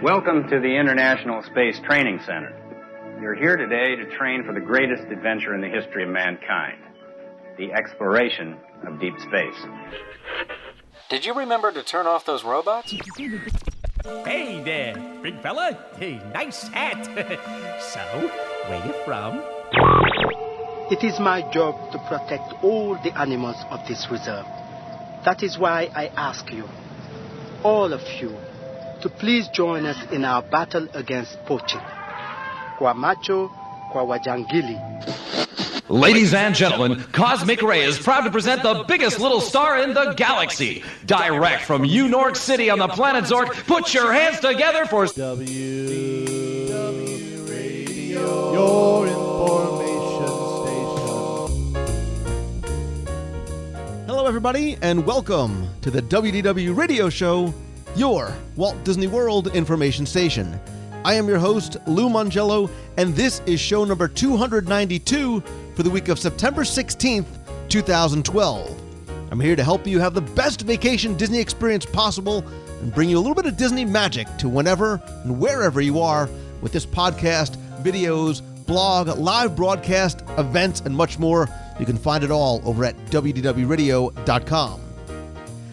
Welcome to the International Space Training Center. You're here today to train for the greatest adventure in the history of mankind, the exploration of deep space. Did you remember to turn off those robots? Hey there, big fella. Hey, nice hat. So, where you from? It is my job to protect all the animals of this reserve. That is why I ask you, all of you, to please join us in our battle against poaching. Kwa macho, kwa wajangili. Ladies and gentlemen, Cosmic Ray is proud to present the biggest little star in the galaxy. Direct from Unork City on the planet Zork, put your hands together for WDW Radio, your information station. Hello, everybody, and welcome to the WDW Radio Show, your Walt Disney World information station. I am your host, Lou Mongello, and this is show number 292 for the week of September 16th, 2012. I'm here to help you have the best vacation Disney experience possible and bring you a little bit of Disney magic to whenever and wherever you are with this podcast, videos, blog, live broadcast, events, and much more. You can find it all over at WDWRadio.com.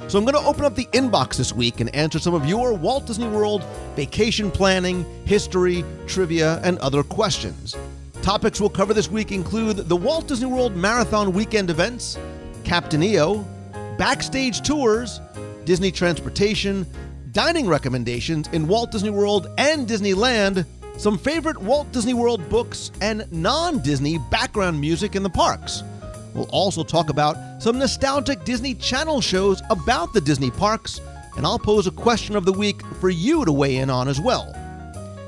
So I'm going to open up the inbox this week and answer some of your Walt Disney World vacation planning, history, trivia, and other questions. Topics we'll cover this week include the Walt Disney World Marathon weekend events, Captain EO, backstage tours, Disney transportation, dining recommendations in Walt Disney World and Disneyland, some favorite Walt Disney World books, and non-Disney background music in the parks. We'll also talk about some nostalgic Disney Channel shows about the Disney parks, and I'll pose a question of the week for you to weigh in on as well.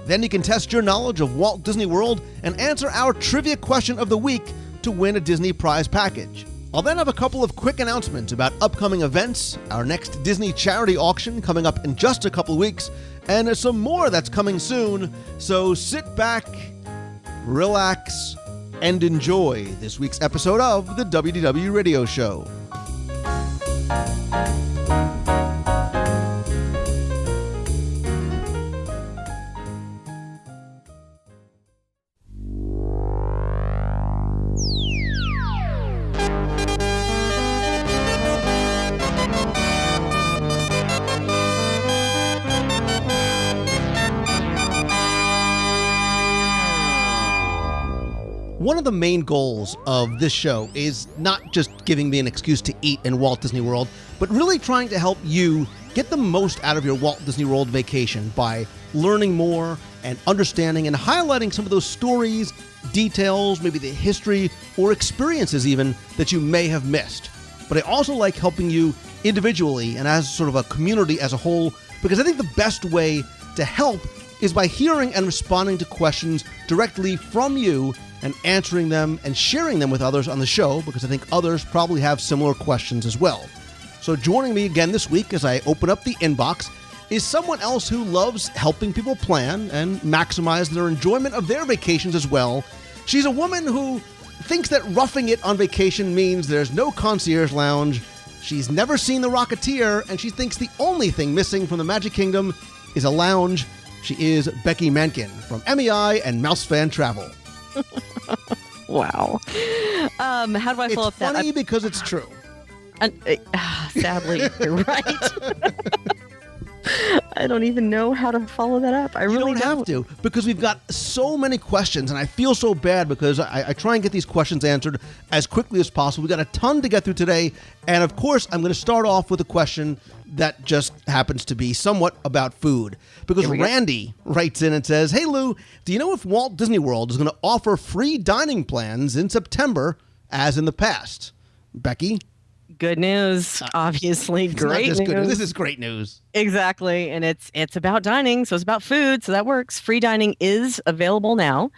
Then you can test your knowledge of Walt Disney World and answer our trivia question of the week to win a Disney prize package. I'll then have a couple of quick announcements about upcoming events, our next Disney charity auction coming up in just a couple of weeks, and some more that's coming soon. So sit back, relax, and enjoy this week's episode of the WDW Radio Show. One of the main goals of this show is not just giving me an excuse to eat in Walt Disney World, but really trying to help you get the most out of your Walt Disney World vacation by learning more and understanding and highlighting some of those stories, details, maybe the history or experiences even that you may have missed. But I also like helping you individually and as sort of a community as a whole, because I think the best way to help is by hearing and responding to questions directly from you and answering them and sharing them with others on the show, because I think others probably have similar questions as well. So joining me again this week as I open up the inbox is someone else who loves helping people plan and maximize their enjoyment of their vacations as well. She's a woman who thinks that roughing it on vacation means there's no concierge lounge. She's never seen The Rocketeer, and she thinks the only thing missing from the Magic Kingdom is a lounge. She is Becky Mankin from MEI and Mouse Fan Travel. Wow. How do I follow up that? It's funny because it's true. Sadly, you're right. I don't even know how to follow that up. I really don't have to, because we've got so many questions, and I feel so bad because I try and get these questions answered as quickly as possible. We've got a ton to get through today, and of course, I'm going to start off with a question that just happens to be somewhat about food, because Randy writes in and says, "Hey Lou, do you know if Walt Disney World is going to offer free dining plans in September as in the past?" Becky? Good news, obviously. Great news. Good news. This is great news. Exactly, and it's about dining, so it's about food, so that works. Free dining is available now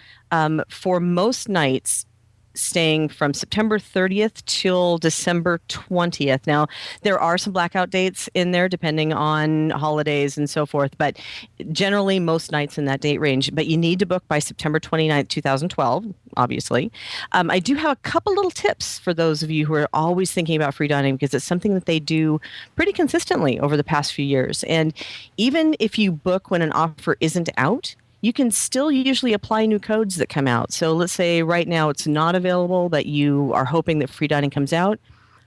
for most nights staying from September 30th till December 20th. Now, there are some blackout dates in there depending on holidays and so forth, but generally most nights in that date range. But you need to book by September 29th, 2012, obviously. I do have a couple little tips for those of you who are always thinking about free dining, because it's something that they do pretty consistently over the past few years. And even if you book when an offer isn't out, you can still usually apply new codes that come out. So let's say right now it's not available, but you are hoping that free dining comes out,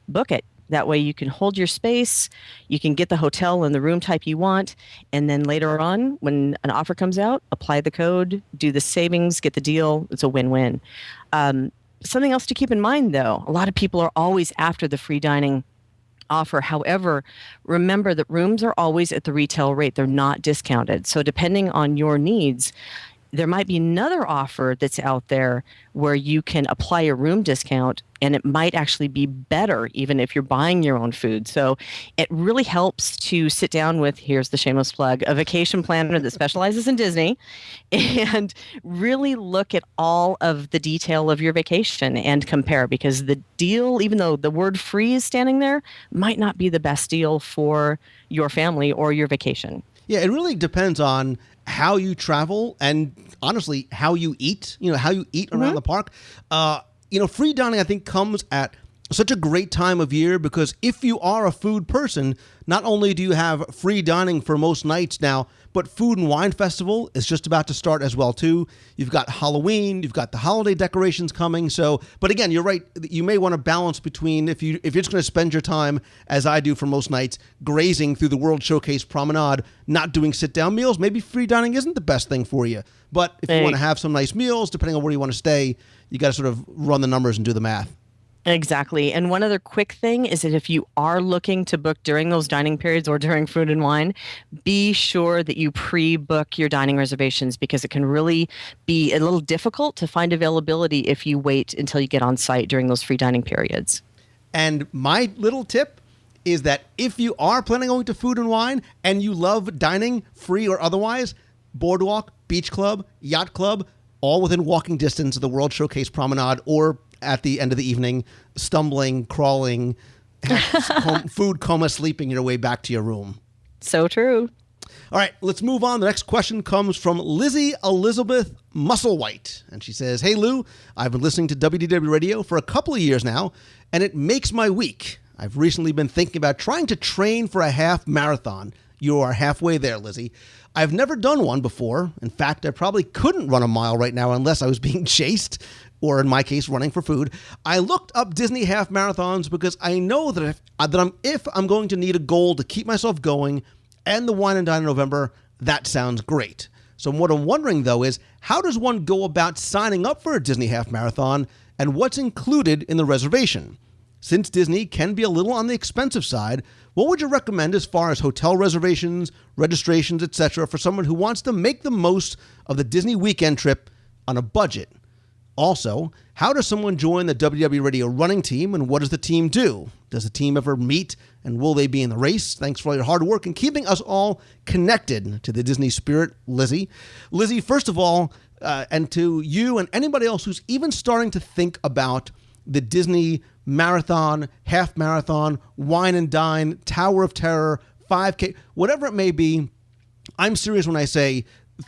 book it. That way you can hold your space, you can get the hotel and the room type you want, and then later on, when an offer comes out, apply the code, do the savings, get the deal. It's a win-win. Something else to keep in mind, though, a lot of people are always after the free dining offer. However, remember that rooms are always at the retail rate. They're not discounted. So depending on your needs, there might be another offer that's out there where you can apply a room discount, and it might actually be better even if you're buying your own food. So it really helps to sit down with, here's the shameless plug, a vacation planner that specializes in Disney, and really look at all of the detail of your vacation and compare, because the deal, even though the word free is standing there, might not be the best deal for your family or your vacation. Yeah, it really depends on how you travel and honestly how you eat, how you eat around the park. Free dining, I think, comes at such a great time of year, because if you are a food person, not only do you have free dining for most nights now, but Food and Wine Festival is just about to start as well too. You've got Halloween, you've got the holiday decorations coming. So, but again, you're right. You may want to balance between, if you're just going to spend your time, as I do for most nights, grazing through the World Showcase Promenade, not doing sit-down meals, maybe free dining isn't the best thing for you. But if you want to have some nice meals, depending on where you want to stay, you got to sort of run the numbers and do the math. Exactly. And one other quick thing is that if you are looking to book during those dining periods or during Food and Wine, be sure that you pre-book your dining reservations, because it can really be a little difficult to find availability if you wait until you get on site during those free dining periods. And my little tip is that if you are planning on going to Food and Wine and you love dining, free or otherwise, Boardwalk, Beach Club, Yacht Club, all within walking distance of the World Showcase Promenade, or at the end of the evening, stumbling, crawling, food coma, sleeping your way back to your room. So true. All right, let's move on. The next question comes from Lizzie Elizabeth Musselwhite. And she says, "Hey, Lou, I've been listening to WDW Radio for a couple of years now, and it makes my week. I've recently been thinking about trying to train for a half marathon." You are halfway there, Lizzie. I've never done one before. In fact, I probably couldn't run a mile right now unless I was being chased, or in my case, running for food. I looked up Disney half marathons because I know that if I'm going to need a goal to keep myself going, and the Wine and Dine in November, that sounds great. So what I'm wondering, though, is how does one go about signing up for a Disney half marathon, and what's included in the reservation? Since Disney can be a little on the expensive side, what would you recommend as far as hotel reservations, registrations, etc., for someone who wants to make the most of the Disney weekend trip on a budget? Also, how does someone join the WDW Radio running team, and what does the team do? Does the team ever meet, and will they be in the race? Thanks for all your hard work and keeping us all connected to the Disney spirit, Lizzie. Lizzie, first of all, and to you and anybody else who's even starting to think about the Disney marathon, half marathon, Wine and Dine, Tower of Terror, 5K, whatever it may be, I'm serious when I say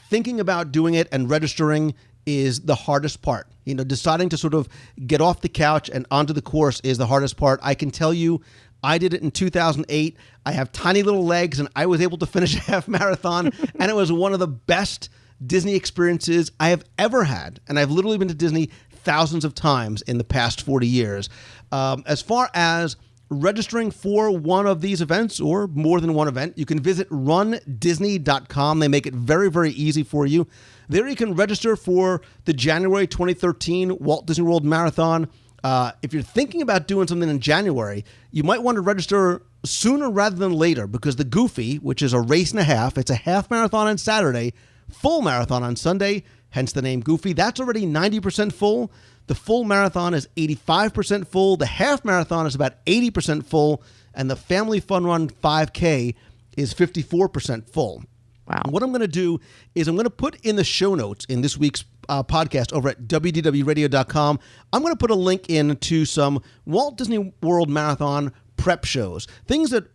thinking about doing it and registering is the hardest part. Deciding to sort of get off the couch and onto the course is the hardest part. I can tell you, I did it in 2008. I have tiny little legs, and I was able to finish a half marathon, and it was one of the best Disney experiences I have ever had. And I've literally been to Disney thousands of times in the past 40 years. As far as registering for one of these events or more than one event, you can visit rundisney.com. They make it very, very easy for you. There you can register for the January 2013 Walt Disney World Marathon. If you're thinking about doing something in January, you might want to register sooner rather than later, because the Goofy, which is a race and a half, it's a half marathon on Saturday, full marathon on Sunday, hence the name Goofy. That's already 90% full. The full marathon is 85% full. The half marathon is about 80% full. And the Family Fun Run 5K is 54% full. Wow. What I'm going to do is I'm going to put in the show notes in this week's podcast over at WDWradio.com. I'm going to put a link in to some Walt Disney World Marathon prep shows, things that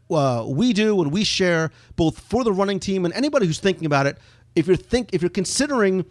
we do and we share both for the running team and anybody who's thinking about it. If you're considering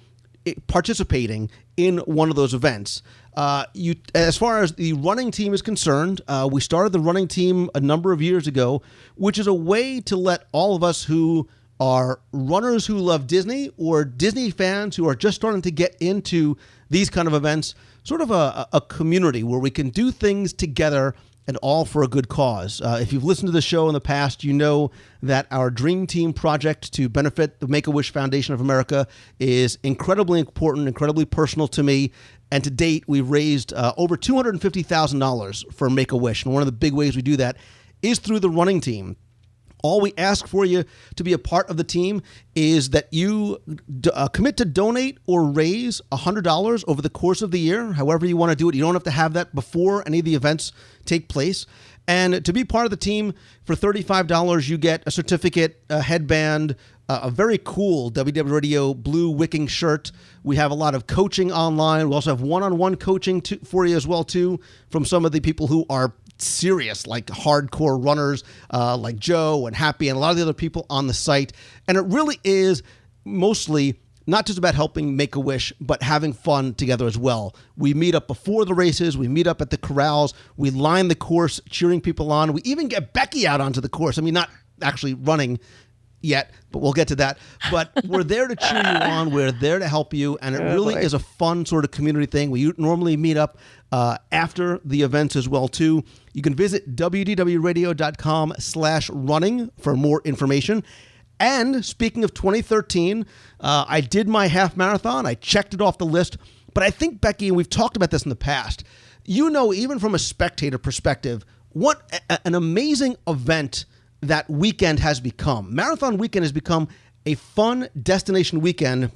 participating in one of those events, as far as the running team is concerned, we started the running team a number of years ago, which is a way to let all of us who are runners who love Disney or Disney fans who are just starting to get into these kind of events, sort of a community where we can do things together and all for a good cause. If you've listened to the show in the past, you know that our Dream Team project to benefit the Make-A-Wish Foundation of America is incredibly important, incredibly personal to me. And to date, we've raised over $250,000 for Make-A-Wish. And one of the big ways we do that is through the running team. All we ask for you to be a part of the team is that you commit to donate or raise $100 over the course of the year, however you want to do it. You don't have to have that before any of the events take place. And to be part of the team, for $35, you get a certificate, a headband, a very cool WDW Radio blue wicking shirt. We have a lot of coaching online. We also have one-on-one coaching for you as well, too, from some of the people who are serious, like hardcore runners, like Joe and Happy and a lot of the other people on the site. And it really is mostly not just about helping Make-A-Wish, but having fun together as well. We meet up before the races. We meet up at the corrals. We line the course, cheering people on. We even get Becky out onto the course. I mean, not actually running yet, but we'll get to that. But we're there to cheer you on. We're there to help you. And it really is a fun sort of community thing. We normally meet up after the events as well, too. You can visit WDWradio.com/running for more information. And speaking of 2013, I did my half marathon. I checked it off the list. But I think, Becky, and we've talked about this in the past, you know, even from a spectator perspective, what an amazing event that weekend has become. Marathon weekend has become a fun destination weekend,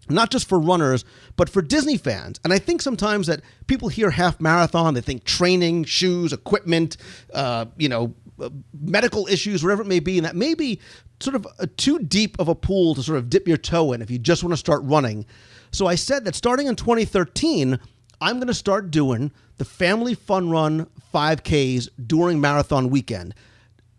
not just for runners, but for Disney fans. And I think sometimes that people hear half marathon, they think training, shoes, equipment, medical issues, whatever it may be. And that may be sort of too deep of a pool to sort of dip your toe in if you just want to start running. So I said that starting in 2013, I'm going to start doing the Family Fun Run 5Ks during marathon weekend.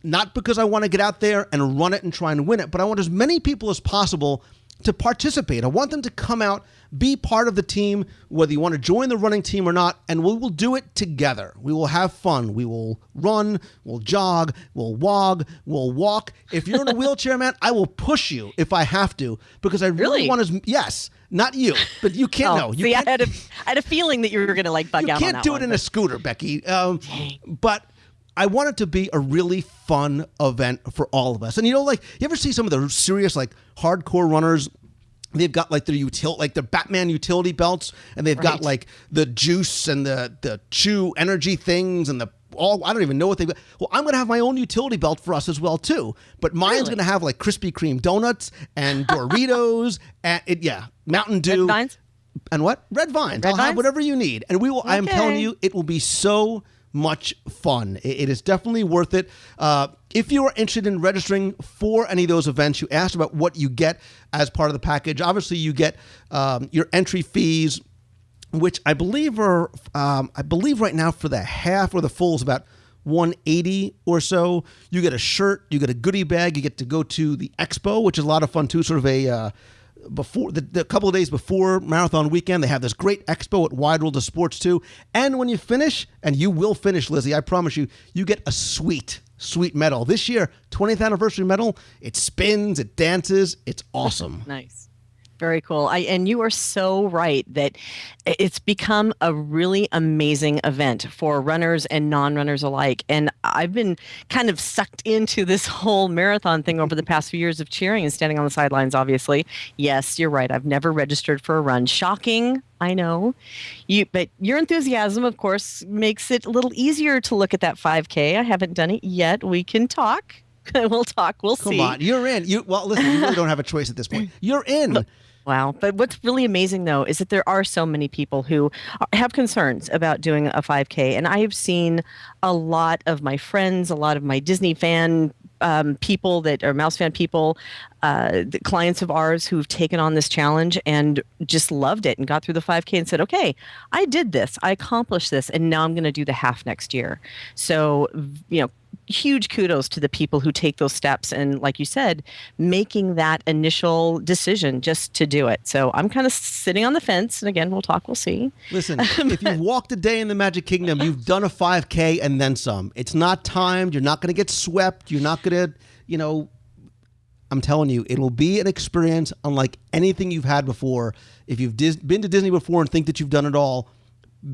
Not because I want to get out there and run it and try and win it, but I want as many people as possible to participate. I want them to come out, be part of the team, whether you want to join the running team or not, and we will do it together. We will have fun. We will run, we'll jog, we'll wog, we'll walk. If you're in a wheelchair, man, I will push you if I have to, because I really want to. Yes, not you, but you can't. No, you can't. I had a feeling that you were going to bug out on that. You can't do it in a scooter, Becky. But I want it to be a really fun event for all of us. And you know, like, you ever see some of the serious, like, hardcore runners? They've got like their Batman utility belts, and they've got like the juice and the chew energy things and I don't even know what they've got. Well, I'm going to have my own utility belt for us as well, too. But mine's going to have like Krispy Kreme donuts and Doritos and Mountain Dew. Red Vines? And what? Red Vines. I'll have whatever you need. And we will, I'm telling you, it will be so much fun. It is definitely worth it. If you are interested in registering for any of those events, you asked about what you get as part of the package. Obviously, you get your entry fees, which I believe right now for the half or the full is about $180 or so. You get a shirt, you get a goodie bag, you get to go to the expo, which is a lot of fun too. Sort of a before the couple of days before marathon weekend, they have this great expo at Wide World of Sports too. And when you finish, and you will finish, Lizzie, I promise you, you get a sweet medal. This year, 20th anniversary medal. It spins, it dances, it's awesome. Nice. Very cool. And you are so right that it's become a really amazing event for runners and non-runners alike. And I've been kind of sucked into this whole marathon thing over the past few years of cheering and standing on the sidelines, obviously. Yes, you're right. I've never registered for a run. Shocking, I know. But your enthusiasm, of course, makes it a little easier to look at that 5K. I haven't done it yet. We can talk. We'll talk. We'll see. Come on. You're in. Well, listen, you really don't have a choice at this point. You're in. Wow. But what's really amazing, though, is that there are so many people who have concerns about doing a 5K. And I have seen a lot of my friends, a lot of my Disney fan people that are mouse fan people, the clients of ours who've taken on this challenge and just loved it and got through the 5K and said, okay, I did this, I accomplished this, and now I'm going to do the half next year. So, huge kudos to the people who take those steps and, like you said, making that initial decision just to do it. So I'm kind of sitting on the fence, and again, we'll see. Listen, if you've walked a day in the Magic Kingdom, you've done a 5K and then some. It's not timed. You're not going to get swept. You're not going to, I'm telling you, it'll be an experience unlike anything you've had before. If you've been to Disney before and think that you've done it all,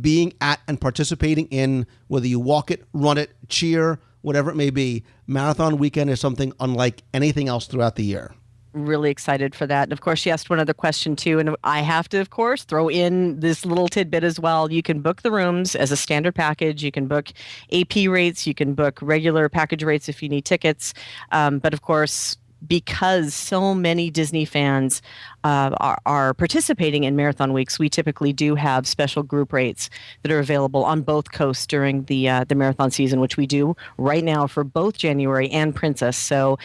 being at and participating in, whether you walk it, run it, cheer, whatever it may be, Marathon Weekend is something unlike anything else throughout the year. Really excited for that. And of course, she asked one other question too, and I have to, of course, throw in this little tidbit as well. You can book the rooms as a standard package. You can book AP rates. You can book regular package rates if you need tickets. But of course, because so many Disney fans are participating in Marathon Weeks, we typically do have special group rates that are available on both coasts during the marathon season, which we do right now for both January and Princess. So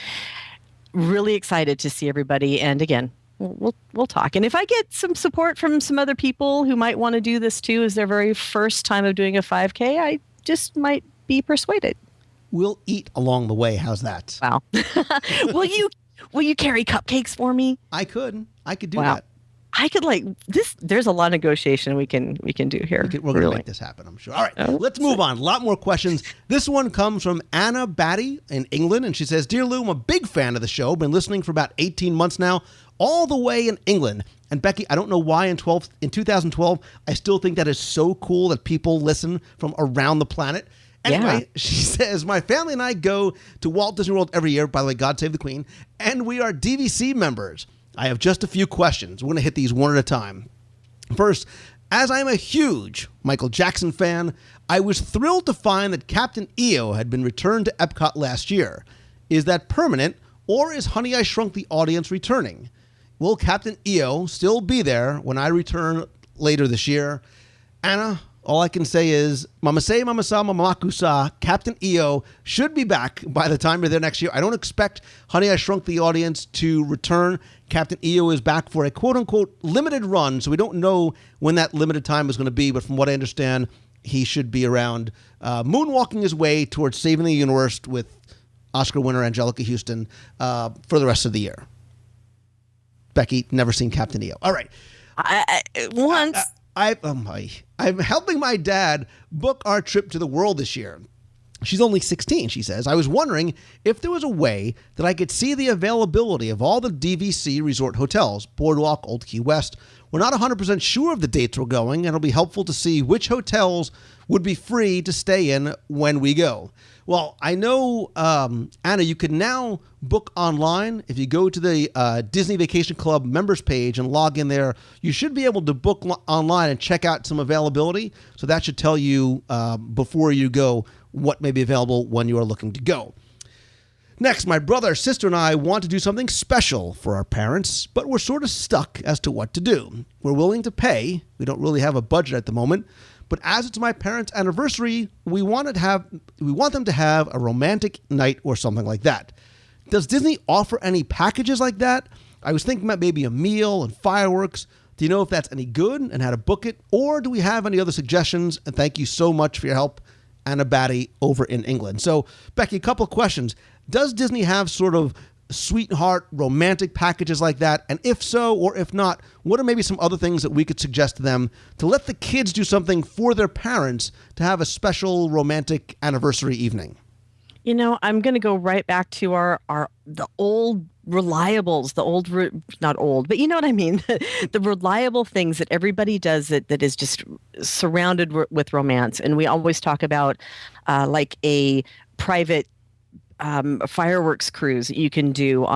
really excited to see everybody. And again, we'll talk. And if I get some support from some other people who might want to do this too as their very first time of doing a 5K, I just might be persuaded. We'll eat along the way. How's that? Wow. Will you carry cupcakes for me? I could do that. I could this. There's a lot of negotiation we can do here. We're going to make this happen, I'm sure. All right, let's move on. A lot more questions. This one comes from Anna Batty in England, and she says, Dear Lou, I'm a big fan of the show. Been listening for about 18 months now, all the way in England. And Becky, I don't know why in 2012, I still think that is so cool that people listen from around the planet. Anyway, She says, my family and I go to Walt Disney World every year. By the way, God save the Queen. And we are DVC members. I have just a few questions. We're going to hit these one at a time. First, as I'm a huge Michael Jackson fan, I was thrilled to find that Captain EO had been returned to Epcot last year. Is that permanent, or is Honey, I Shrunk the Audience returning? Will Captain EO still be there when I return later this year? Anna, all I can say is, Mama say, Mama sa, Mama makusa, Captain EO should be back by the time you're there next year. I don't expect Honey, I Shrunk the Audience to return. Captain EO is back for a quote-unquote limited run, so we don't know when that limited time is going to be, but from what I understand, he should be around moonwalking his way towards saving the universe with Oscar winner Angelica Houston for the rest of the year. Becky, never seen Captain EO. All right. Once. I'm helping my dad book our trip to the world this year. She's only 16, she says. I was wondering if there was a way that I could see the availability of all the DVC resort hotels, Boardwalk, Old Key West. We're not 100% sure of the dates we're going, and it'll be helpful to see which hotels would be free to stay in when we go. Well, I know, Anna, you can now book online. If you go to the Disney Vacation Club members page and log in there, you should be able to book online and check out some availability. So that should tell you before you go what may be available when you are looking to go. Next, my brother, sister, and I want to do something special for our parents, but we're sort of stuck as to what to do. We're willing to pay. We don't really have a budget at the moment. But as it's my parents' anniversary, we want them to have a romantic night or something like that. Does Disney offer any packages like that? I was thinking about maybe a meal and fireworks. Do you know if that's any good and how to book it? Or do we have any other suggestions? And thank you so much for your help, Anna Batty over in England. So, Becky, a couple of questions. Does Disney have sort of sweetheart romantic packages like that? And if so, or if not, what are maybe some other things that we could suggest to them to let the kids do something for their parents to have a special romantic anniversary evening? You know, I'm going to go right back to the old reliables, not old, but you know what I mean? The reliable things that everybody does that is just surrounded with romance. And we always talk about like a private fireworks cruise you can do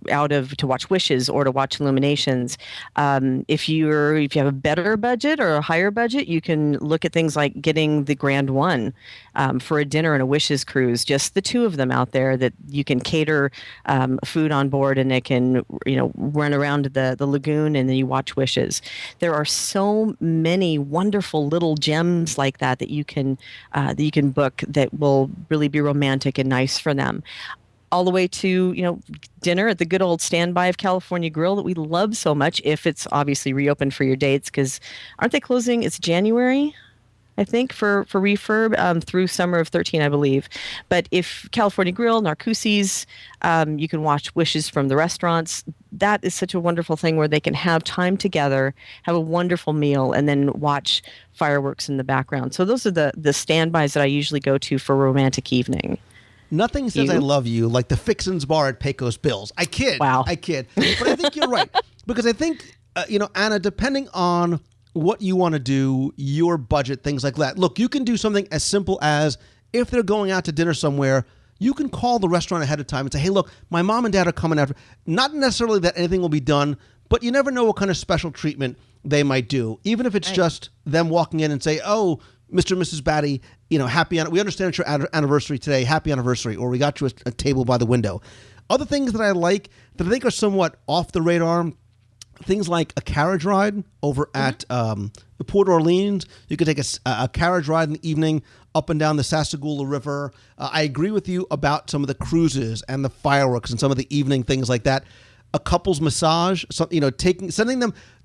to watch wishes or to watch illuminations. If you have a better budget or a higher budget, you can look at things like getting the Grand One for a dinner and a wishes cruise. Just the two of them out there that you can cater food on board, and it can run around the lagoon, and then you watch wishes. There are so many wonderful little gems like that you can book that will really be romantic and nice for them. all the way to, dinner at the good old Standby of California Grill that we love so much, if it's obviously reopened for your dates, because aren't they closing? It's January, I think, for refurb through summer of 13, I believe. But if California Grill, Narcoossee's, you can watch Wishes from the restaurants. That is such a wonderful thing where they can have time together, have a wonderful meal, and then watch fireworks in the background. So those are the standbys that I usually go to for a romantic evening. Nothing says I love you like the Fixin's Bar at Pecos Bills. I kid. Wow. I kid. But I think you're right. Because I think, Anna, depending on what you want to do, your budget, things like that. Look, you can do something as simple as if they're going out to dinner somewhere, you can call the restaurant ahead of time and say, hey, look, my mom and dad are coming after. Not necessarily that anything will be done, but you never know what kind of special treatment they might do. Even if it's just them walking in and say, oh, Mr. and Mrs. Batty, we understand it's your anniversary today. Happy anniversary. Or we got you a table by the window. Other things that I like that I think are somewhat off the radar, things like a carriage ride over at Port Orleans. You could take a carriage ride in the evening up and down the Sassagoula River. I agree with you about some of the cruises and the fireworks and some of the evening things like that. A couple's massage,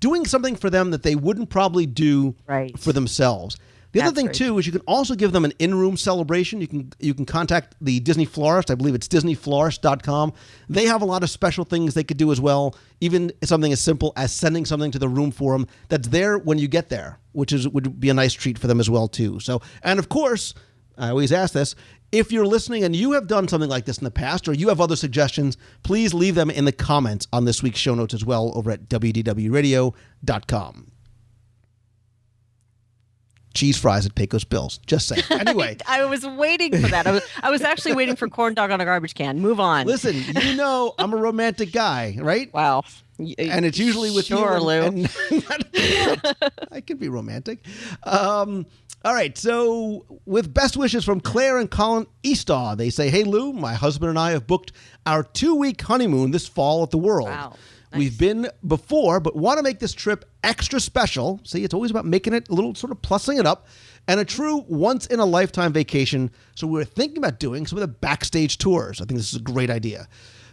doing something for them that they wouldn't probably do for themselves. The other thing, too, is you can also give them an in-room celebration. You can contact the Disney Florist. I believe it's disneyflorist.com. They have a lot of special things they could do as well, even something as simple as sending something to the room for them that's there when you get there, which would be a nice treat for them as well, too. So, and of course, I always ask this, if you're listening and you have done something like this in the past or you have other suggestions, please leave them in the comments on this week's show notes as well over at WDWradio.com. Cheese fries at Pecos Bills. Just saying. Anyway. I was waiting for that. I was actually waiting for corn dog on a garbage can. Move on. Listen, I'm a romantic guy, right? Wow. And it's usually with you. Sure, Lou. I can be romantic. All right. So with best wishes from Claire and Colin Eastaw, they say, hey, Lou, my husband and I have booked our 2-week honeymoon this fall at the World. Wow. Nice. We've been before, but want to make this trip extra special. See, it's always about making it a little sort of plussing it up and a true once-in-a-lifetime vacation. So we were thinking about doing some of the backstage tours. I think this is a great idea.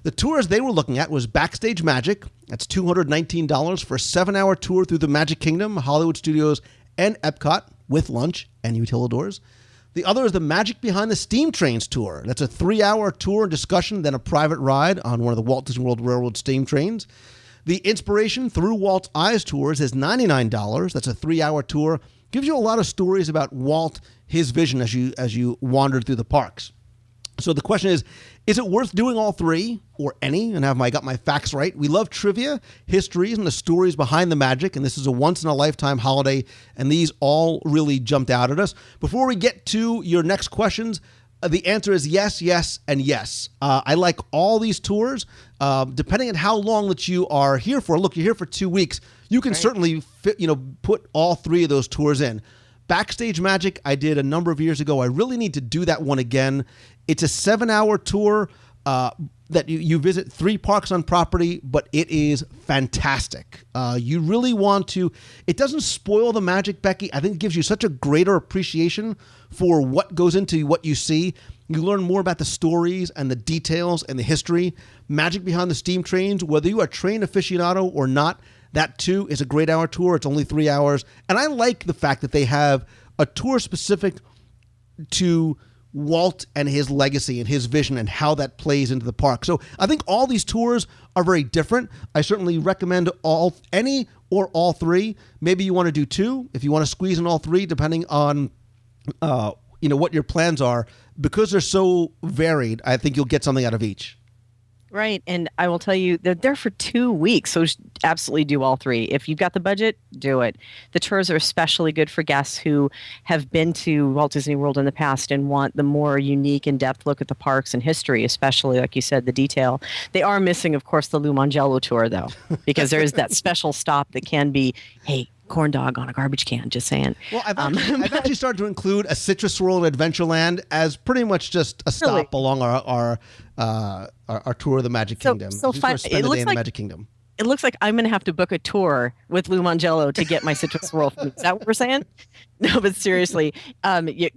The tours they were looking at was Backstage Magic. That's $219 for a 7-hour tour through the Magic Kingdom, Hollywood Studios, and Epcot with lunch and utilidors. The other is the Magic Behind the Steam Trains tour. That's a 3-hour tour and discussion, then a private ride on one of the Walt Disney World Railroad steam trains. The Inspiration Through Walt's Eyes tours is $99. That's a 3-hour tour. Gives you a lot of stories about Walt, his vision as you wandered through the parks. So the question is it worth doing all three or any? And I got my facts right. We love trivia, histories, and the stories behind the magic. And this is a once-in-a-lifetime holiday. And these all really jumped out at us. Before we get to your next questions, the answer is yes, yes, and yes. I like all these tours. Depending on how long that you are here for. Look, you're here for 2 weeks. You can certainly put all three of those tours in. Backstage Magic, I did a number of years ago. I really need to do that one again. It's a 7-hour tour that you visit 3 parks on property, but it is fantastic. You really want to. It doesn't spoil the magic, Becky. I think it gives you such a greater appreciation for what goes into what you see. You learn more about the stories and the details and the history. Magic Behind the Steam Trains, whether you are a train aficionado or not, that too is a great hour tour. It's only 3 hours. And I like the fact that they have a tour specific to Walt and his legacy and his vision and how that plays into the park. So I think all these tours are very different. I certainly recommend any or all three. Maybe you want to do 2 if you want to squeeze in all 3, depending on what your plans are. Because they're so varied, I think you'll get something out of each. Right. And I will tell you, they're there for 2 weeks. So absolutely do all 3. If you've got the budget, do it. The tours are especially good for guests who have been to Walt Disney World in the past and want the more unique in-depth look at the parks and history, especially, like you said, the detail. They are missing, of course, the Lou Mangello tour, though, because there is that special stop that can be, hey, corn dog on a garbage can, just saying. Well, I've actually started to include a Citrus World Adventureland as pretty much just a stop along our tour of the Magic Kingdom. So fun. Spend a day in the Magic Kingdom. it looks like I'm going to have to book a tour with Lou Mangello to get my citrus swirl food. Is that what we're saying? No, but seriously,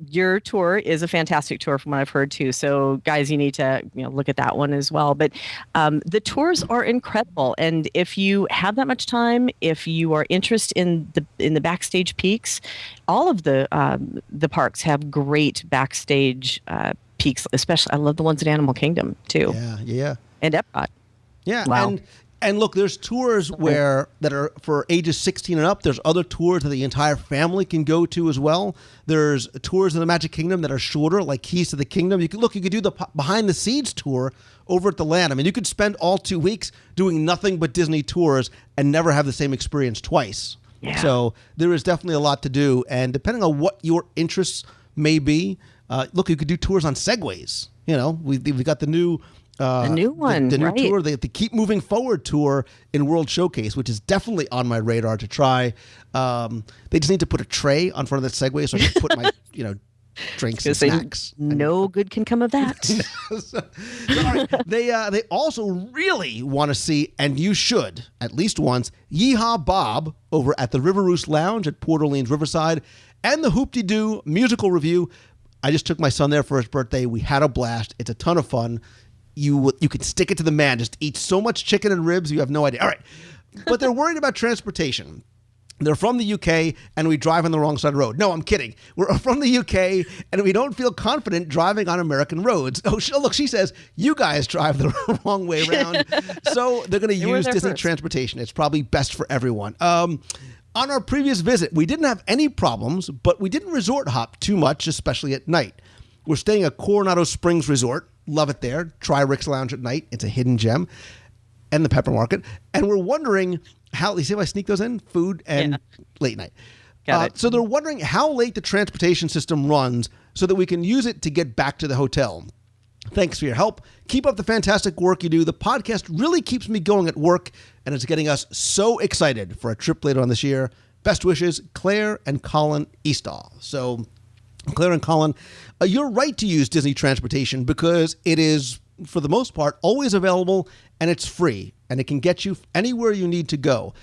your tour is a fantastic tour from what I've heard too. So guys, you need to look at that one as well. But the tours are incredible. And if you have that much time, if you are interested in the backstage peaks, all of the parks have great backstage peaks. Especially, I love the ones at Animal Kingdom too. Yeah. And Epcot. Yeah. Wow. And look, there's tours that are for ages 16 and up. There's other tours that the entire family can go to as well. There's tours in the Magic Kingdom that are shorter, like Keys to the Kingdom. You could do the behind the scenes tour over at the land. I mean, you could spend all 2 weeks doing nothing but Disney tours and never have the same experience twice. Yeah. So there is definitely a lot to do. And depending on what your interests may be, look, you could do tours on Segways. We've got the new... the new one, the new right. tour, the Keep Moving Forward tour in World Showcase, which is definitely on my radar to try. They just need to put a tray on front of the Segway so I can put my, drinks and snacks. No good can come of that. They also really want to see, and you should at least once, Yeehaw Bob over at the River Roost Lounge at Port Orleans Riverside, and the Hoop-de-Doo musical review. I just took my son there for his birthday. We had a blast. It's a ton of fun. You can stick it to the man. Just eat so much chicken and ribs, you have no idea. All right. But they're worried about transportation. They're from the UK, and we drive on the wrong side of the road. No, I'm kidding. We're from the UK, and we don't feel confident driving on American roads. Oh, look, she says, you guys drive the wrong way around. So they're going to use Disney transportation. It's probably best for everyone. On our previous visit, we didn't have any problems, but we didn't resort hop too much, especially at night. We're staying at Coronado Springs Resort. Love it there. Try Rick's Lounge at night. It's a hidden gem. And the Pepper Market. And we're wondering how, you see if I sneak those in? Food and late night. Got it. So they're wondering how late the transportation system runs so that we can use it to get back to the hotel. Thanks for your help. Keep up the fantastic work you do. The podcast really keeps me going at work, and it's getting us so excited for a trip later on this year. Best wishes, Claire and Colin Eastall. So Claire and Colin, you're right to use Disney transportation because it is, for the most part, always available, and it's free, and it can get you anywhere you need to go.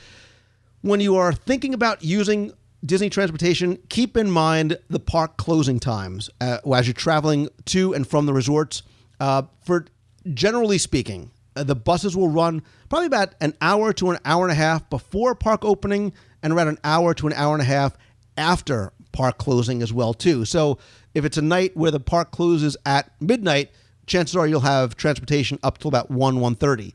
When you are thinking about using Disney transportation, keep in mind the park closing times as you're traveling to and from the resorts. For generally speaking, the buses will run probably about an hour to an hour and a half before park opening and around an hour to an hour and a half after park closing as well too. So if it's a night where the park closes at midnight, chances are you'll have transportation up till about 1:30.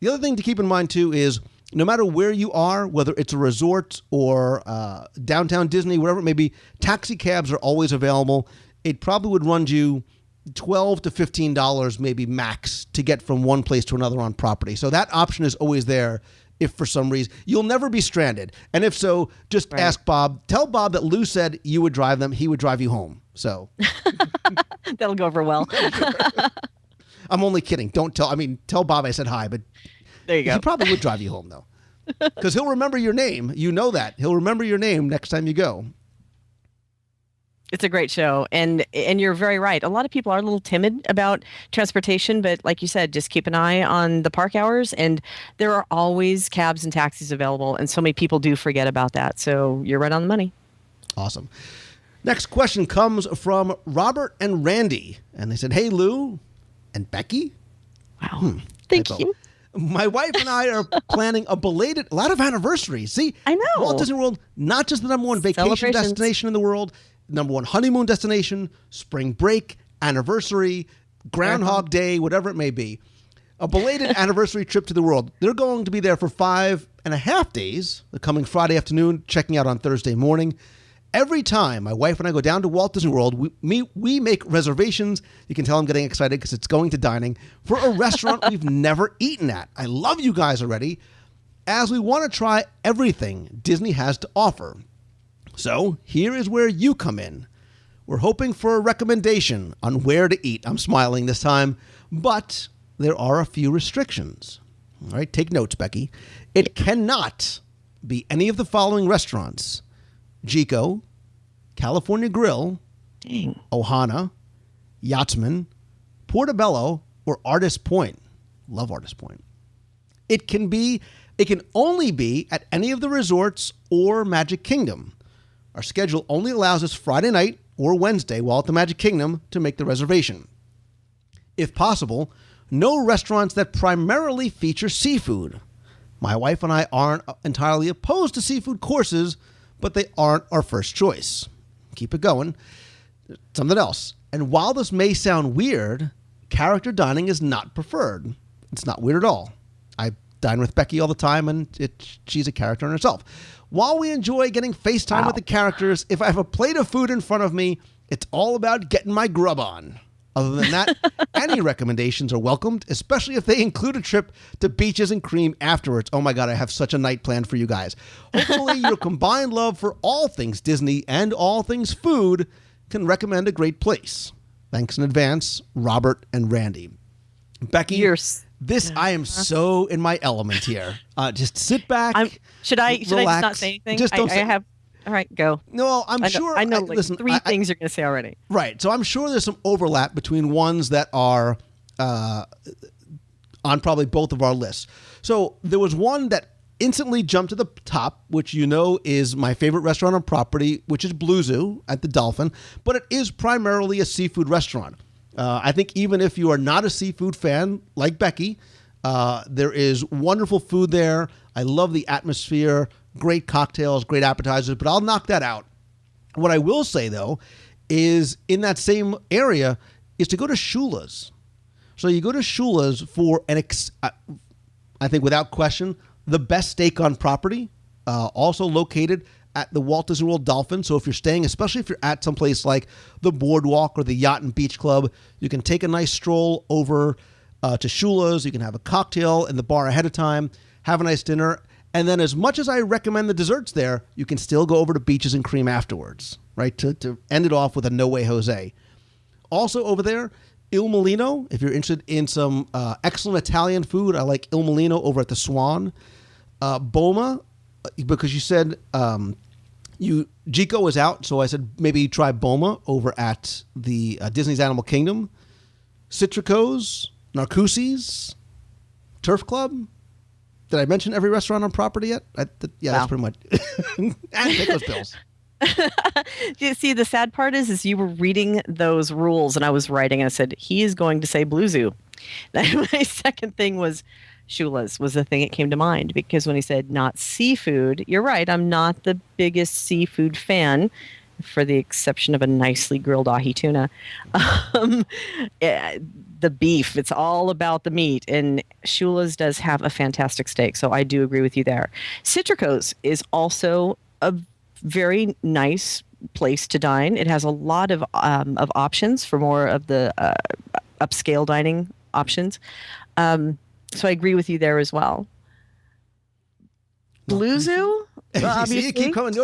The other thing to keep in mind too is no matter where you are, whether it's a resort or downtown Disney, whatever it may be, taxi cabs are always available. It probably would run you $12 to $15 maybe max to get from one place to another on property. So that option is always there if for some reason. You'll never be stranded. And if so, just ask Bob. Tell Bob that Lou said you would drive them. He would drive you home. So that'll go over well. I'm only kidding. Tell Bob I said hi, but there you go. He probably would drive you home though. Because he'll remember your name. You know that. He'll remember your name next time you go. It's a great show. And you're very right. A lot of people are a little timid about transportation, but like you said, just keep an eye on the park hours, and there are always cabs and taxis available. And so many people do forget about that. So you're right on the money. Awesome. Next question comes from Robert and Randy. And they said, hey, Lou and Becky. Wow. Thank you. My wife and I are planning a lot of anniversaries. See, I know. Walt Disney World, not just the number one vacation destination in the world, number one honeymoon destination, spring break, anniversary, Groundhog Day, whatever it may be. A belated anniversary trip to the world. They're going to be there for 5.5 days. They're coming Friday afternoon, checking out on Thursday morning. Every time my wife and I go down to Walt Disney World, we make reservations. You can tell I'm getting excited because it's going to dining for a restaurant we've never eaten at. I love you guys already, as we want to try everything Disney has to offer. So here is where you come in. We're hoping for a recommendation on where to eat. I'm smiling this time, but there are a few restrictions. All right, take notes, Becky. It cannot be any of the following restaurants: Jico, California Grill, Ohana, Yachtsman, Portobello, or Artist Point. Love Artist Point. It can be It can only be at any of the resorts or Magic Kingdom. Our schedule only allows us Friday night or Wednesday while at the Magic Kingdom to make the reservation. If possible, no restaurants that primarily feature seafood. My wife and I aren't entirely opposed to seafood courses, but they aren't our first choice. Keep it going. Something else. And while this may sound weird, character dining is not preferred. It's not weird at all. I dine with Becky all the time, and she's a character in herself. While we enjoy getting FaceTime with the characters, if I have a plate of food in front of me, it's all about getting my grub on. Other than that, any recommendations are welcomed, especially if they include a trip to Beaches and Cream afterwards. Oh my God, I have such a night planned for you guys. Hopefully your combined love for all things Disney and all things food can recommend a great place. Thanks in advance, Robert and Randy. Becky, I am so in my element here. Just sit back. Should I just not say anything? Just don't say. All right, go. No, I'm sure. I know three things you're going to say already. Right. So I'm sure there's some overlap between ones that are on probably both of our lists. So there was one that instantly jumped to the top, which you know is my favorite restaurant on property, which is Blue Zoo at the Dolphin. But it is primarily a seafood restaurant. I think even if you are not a seafood fan like Becky, there is wonderful food there. I love the atmosphere. Great cocktails, great appetizers, but I'll knock that out. What I will say, though, is in that same area is to go to Shula's. So you go to Shula's for I think without question, the best steak on property, also located at the Walt Disney World Dolphin. So if you're staying, especially if you're at someplace like the Boardwalk or the Yacht and Beach Club, you can take a nice stroll over to Shula's. You can have a cocktail in the bar ahead of time, have a nice dinner. And then as much as I recommend the desserts there, you can still go over to Beaches and Cream afterwards, right, to end it off with a No Way Jose. Also over there, Il Molino, if you're interested in some excellent Italian food, I like Il Molino over at the Swan. Boma, because you said Jico was out, so I said maybe try Boma over at the Disney's Animal Kingdom. Citrico's, Narcoossee's, Turf Club. Did I mention every restaurant on property yet? That's pretty much. And take those pills. You see, the sad part is you were reading those rules, and I was writing, and I said, he is going to say Blue Zoo. My second thing was Shula's was the thing that came to mind, because when he said not seafood, you're right, I'm not the biggest seafood fan, for the exception of a nicely grilled ahi tuna. The beef, it's all about the meat, and Shula's does have a fantastic steak, so I do agree with you there. Citrico's is also a very nice place to dine. It has a lot of options for more of the upscale dining options, so I agree with you there as well. Blue Zoo? Notice you keep coming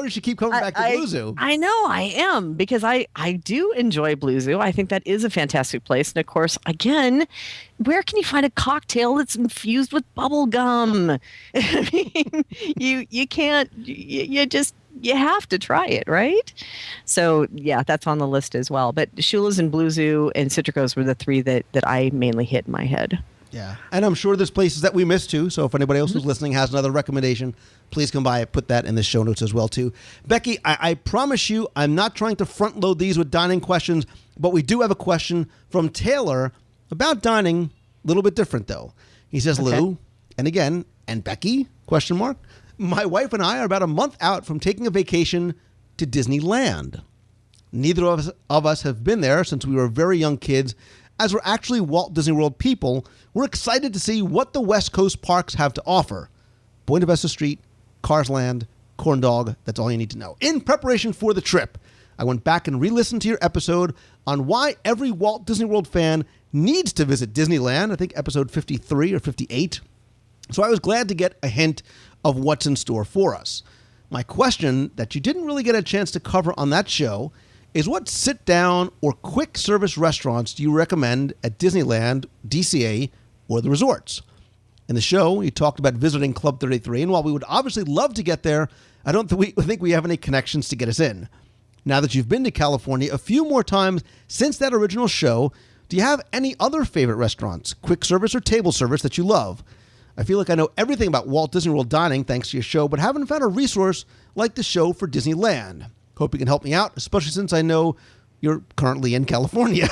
back to Blue Zoo. I know, I am, because I do enjoy Blue Zoo. I think that is a fantastic place. And of course, again, where can you find a cocktail that's infused with bubble gum? I mean, you can't, you have to try it, right? So yeah, that's on the list as well. But Shula's and Blue Zoo and Citrico's were the three that I mainly hit in my head. Yeah, and I'm sure there's places that we missed too. So if anybody else who's listening has another recommendation, please come by and put that in the show notes as well too. Becky, I promise you, I'm not trying to front load these with dining questions, but we do have a question from Taylor about dining. A little bit different though. He says, okay. Lou, and again, and Becky? ? My wife and I are about a month out from taking a vacation to Disneyland. Neither of us have been there since we were very young kids. As we're actually Walt Disney World people, we're excited to see what the West Coast parks have to offer. Buena Vista Street, Cars Land, Corn Dog, that's all you need to know. In preparation for the trip, I went back and re-listened to your episode on why every Walt Disney World fan needs to visit Disneyland, I think episode 53 or 58. So I was glad to get a hint of what's in store for us. My question that you didn't really get a chance to cover on that show is what sit-down or quick-service restaurants do you recommend at Disneyland, DCA, or the resorts? In the show, you talked about visiting Club 33, and while we would obviously love to get there, I don't think we have any connections to get us in. Now that you've been to California a few more times since that original show, do you have any other favorite restaurants, quick service or table service, that you love? I feel like I know everything about Walt Disney World dining thanks to your show, but haven't found a resource like the show for Disneyland. Hope you can help me out, especially since I know you're currently in California.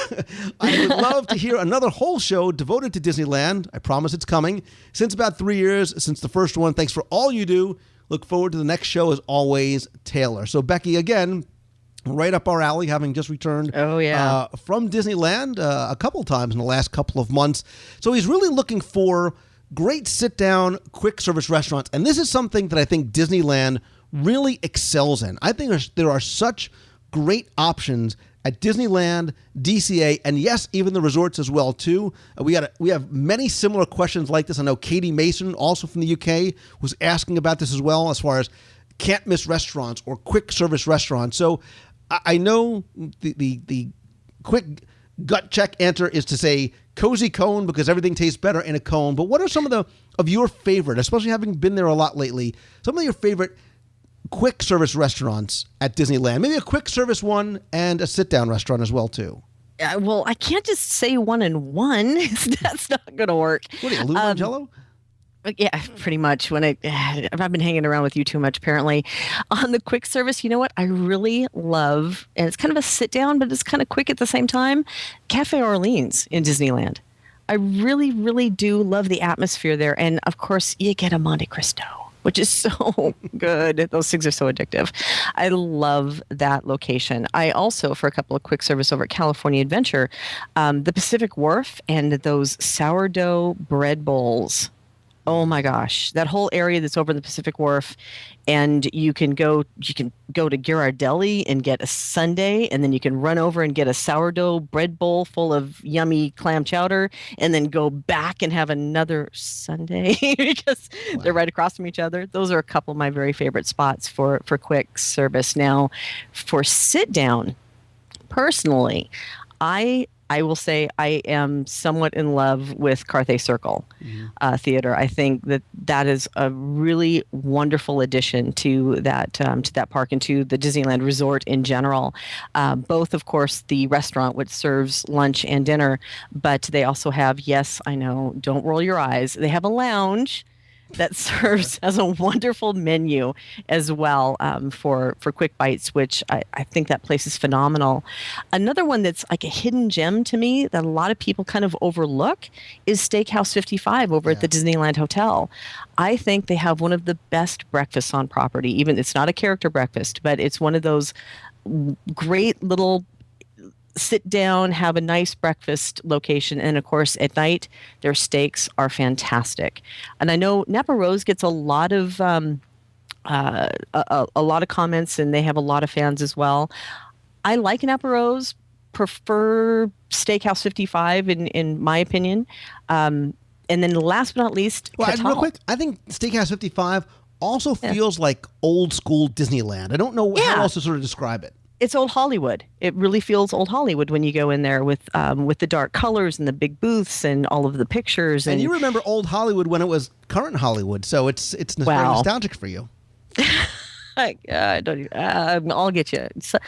I would love to hear another whole show devoted to Disneyland. I promise it's coming. Since about 3 years since the first one, thanks for all you do. Look forward to the next show as always, Taylor. So Becky, again, right up our alley, having just returned from Disneyland a couple times in the last couple of months. So he's really looking for great sit-down, quick-service restaurants. And this is something that I think Disneyland really excels in. I think there are such great options at Disneyland, DCA, and yes, even the resorts as well, too. We have many similar questions like this. I know Katie Mason, also from the UK, was asking about this as well, as far as can't miss restaurants or quick service restaurants. So I know the quick gut check answer is to say cozy cone because everything tastes better in a cone. But what are some of your favorite, especially having been there a lot lately, some of your favorite quick service restaurants at Disneyland? Maybe a quick service one and a sit-down restaurant as well, too. Well, I can't just say one and one. That's not going to work. What are you, Lou Mangello? Yeah, pretty much. I've been hanging around with you too much, apparently. On the quick service, you know what I really love, and it's kind of a sit down, but it's kind of quick at the same time, Cafe Orleans in Disneyland. I really, really do love the atmosphere there. And of course, you get a Monte Cristo, which is so good. Those things are so addictive. I love that location. I also, for a couple of quick service over at California Adventure, the Pacific Wharf and those sourdough bread bowls. Oh my gosh, that whole area that's over the Pacific Wharf, and you can go to Ghirardelli and get a sundae, and then you can run over and get a sourdough bread bowl full of yummy clam chowder, and then go back and have another sundae because they're right across from each other. Those are a couple of my very favorite spots for quick service. Now, for sit down, personally, I will say I am somewhat in love with Carthay Circle Theater. I think that is a really wonderful addition to that park and to the Disneyland Resort in general. Both, of course, the restaurant, which serves lunch and dinner, but they also have, yes, I know, don't roll your eyes, they have a lounge that serves as a wonderful menu as well for quick bites, which I think that place is phenomenal. Another one that's like a hidden gem to me that a lot of people kind of overlook is Steakhouse 55 over at the Disneyland Hotel. I think they have one of the best breakfasts on property. Even it's not a character breakfast, but it's one of those great little sit down, have a nice breakfast location. And of course, at night, their steaks are fantastic. And I know Napa Rose gets a lot of comments, and they have a lot of fans as well. I like Napa Rose, prefer Steakhouse 55 in my opinion. And then last but not least, real quick, I think Steakhouse 55 also feels like old school Disneyland. I don't know how else to sort of describe it. It's old Hollywood. It really feels old Hollywood when you go in there with the dark colors and the big booths and all of the pictures. And you remember old Hollywood when it was current Hollywood, so it's very nostalgic for you. Don't even, I'll get you. So,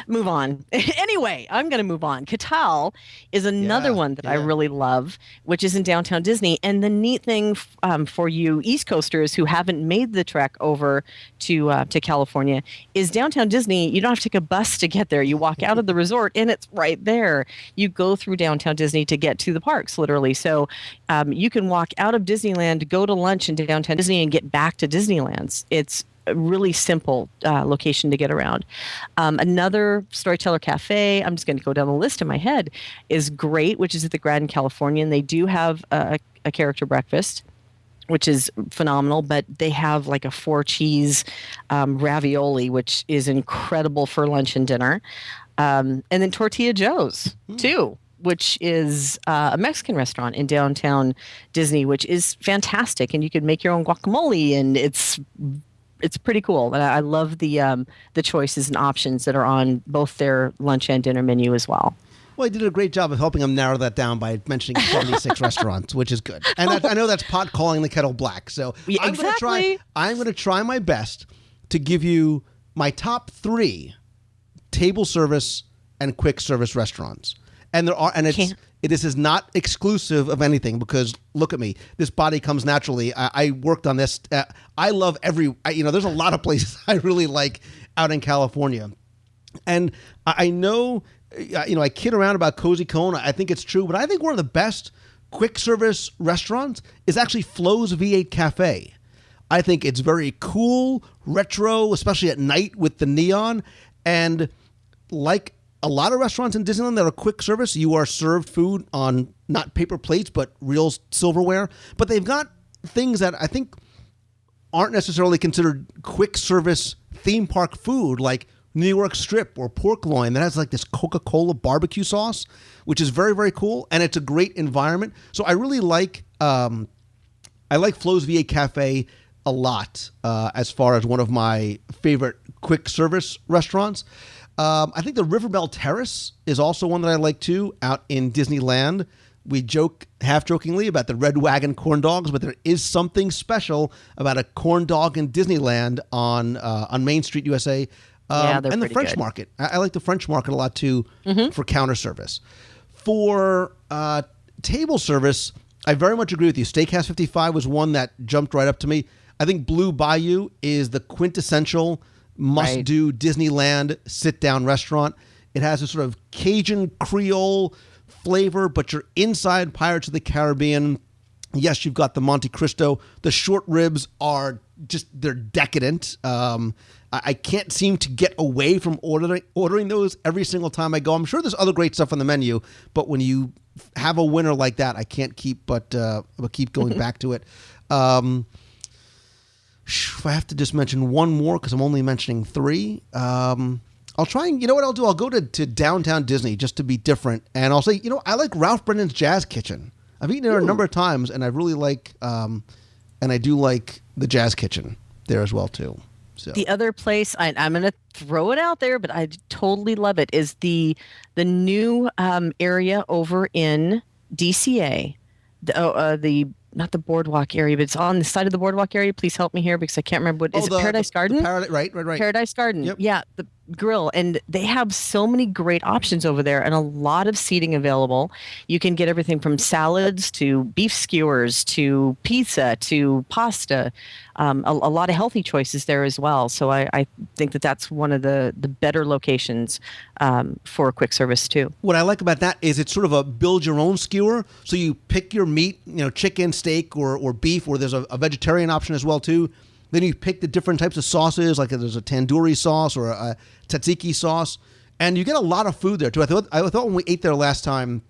move on. Anyway, I'm going to move on. Catal is another one that I really love, which is in downtown Disney. And the neat thing for you East Coasters who haven't made the trek over to California is downtown Disney. You don't have to take a bus to get there. You walk out of the resort and it's right there. You go through downtown Disney to get to the parks, literally. So you can walk out of Disneyland, go to lunch in downtown Disney, and get back to Disneyland. It's a really simple location to get around. Another Storyteller Cafe, I'm just going to go down the list in my head, is great, which is at the Grand Californian. They do have a character breakfast, which is phenomenal, but they have like a 4-cheese ravioli, which is incredible for lunch and dinner. And then Tortilla Joe's, too, which is a Mexican restaurant in downtown Disney, which is fantastic. And you can make your own guacamole, and it's pretty cool. And I love the choices and options that are on both their lunch and dinner menu as well. Well, he did a great job of helping him narrow that down by mentioning 76 restaurants, which is good. And I know that's pot calling the kettle black. So yeah, I'm going to try my best to give you my top 3 table service and quick service restaurants. And This is not exclusive of anything because look at me. This body comes naturally. I worked on this. I love there's a lot of places I really like out in California. And I know, I kid around about Cozy Cone. I think it's true, but I think one of the best quick service restaurants is actually Flo's V8 Cafe. I think it's very cool, retro, especially at night with the neon. And like a lot of restaurants in Disneyland that are quick service, you are served food on not paper plates, but real silverware. But they've got things that I think aren't necessarily considered quick service theme park food, like New York strip or pork loin that has like this Coca-Cola barbecue sauce, which is very, very cool. And it's a great environment. So I really like Flo's V8 Cafe a lot as far as one of my favorite quick service restaurants. I think the Riverbell Terrace is also one that I like too, out in Disneyland. We joke half-jokingly about the Red Wagon corn dogs, but there is something special about a corn dog in Disneyland on Main Street, USA. And the French Market. I like the French Market a lot too for counter service. For table service, I very much agree with you. Steakhouse 55 was one that jumped right up to me. I think Blue Bayou is the quintessential must-do Disneyland sit-down restaurant. It has a sort of Cajun Creole flavor, but you're inside Pirates of the Caribbean. Yes, you've got the Monte Cristo. The short ribs are they're decadent. I can't seem to get away from ordering those every single time I go. I'm sure there's other great stuff on the menu, but when you have a winner like that, I can't keep but keep going back to it. If I have to just mention one more, because I'm only mentioning three, I'll try and, you know what I'll do? I'll go to downtown Disney just to be different, and I'll say, I like Ralph Brennan's Jazz Kitchen. I've eaten there a number of times, and I really like, and I do like the Jazz Kitchen there as well too. So. The other place, I'm going to throw it out there, but I totally love it, is the new area over in DCA, not the boardwalk area, but it's on the side of the boardwalk area. Please help me here because I can't remember is it Paradise Garden? Right. Paradise Garden. Yep. Yeah, the grill. And they have so many great options over there and a lot of seating available. You can get everything from salads to beef skewers to pizza to pasta. A lot of healthy choices there as well. So I think that's one of the better locations for quick service too. What I like about that is it's sort of a build your own skewer. So you pick your meat, chicken, steak, or beef, or there's a vegetarian option as well too. Then you pick the different types of sauces, like there's a tandoori sauce or a tzatziki sauce, and you get a lot of food there too. I thought when we ate there last time,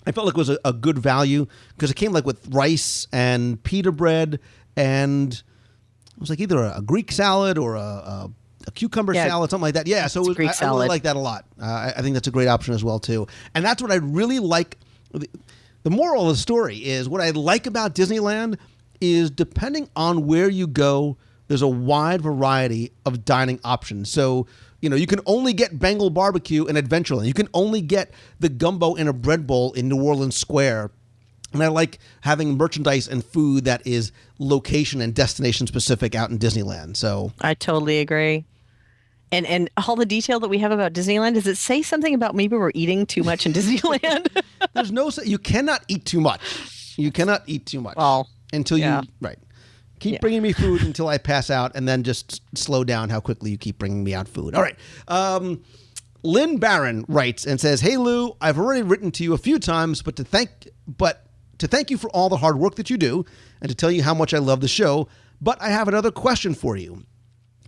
I felt like it was a good value because it came like with rice and pita bread, and it was like either a Greek salad or a cucumber salad, something like that. Yeah, so I really like that a lot. I think that's a great option as well too, and that's what I really like. The moral of the story is what I like about Disneyland is depending on where you go, there's a wide variety of dining options. So, you can only get Bengal barbecue in Adventureland. You can only get the gumbo in a bread bowl in New Orleans Square. And I like having merchandise and food that is location and destination specific out in Disneyland. So I totally agree. And all the detail that we have about Disneyland, does it say something about maybe we're eating too much in Disneyland? You cannot eat too much. You cannot eat too much. Well, until keep bringing me food until I pass out, and then just slow down how quickly you keep bringing me out food. All right. Lynn Barron writes and says, "Hey Lou, I've already written to you a few times, but to thank you for all the hard work that you do, and to tell you how much I love the show. But I have another question for you.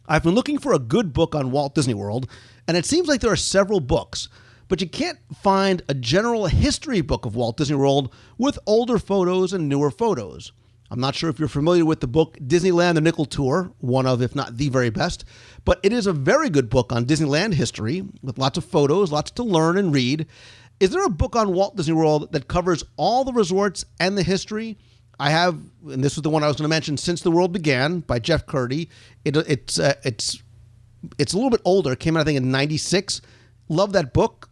I've been looking for a good book on Walt Disney World, and it seems like there are several books, but you can't find a general history book of Walt Disney World with older photos and newer photos. I'm not sure if you're familiar with the book Disneyland: The Nickel Tour, one of, if not the very best, but it is a very good book on Disneyland history with lots of photos, lots to learn and read. Is there a book on Walt Disney World that covers all the resorts and the history? I have, and this was the one I was going to mention, Since the World Began by Jeff Curdy. It's a little bit older. It came out, I think, in 96. Love that book,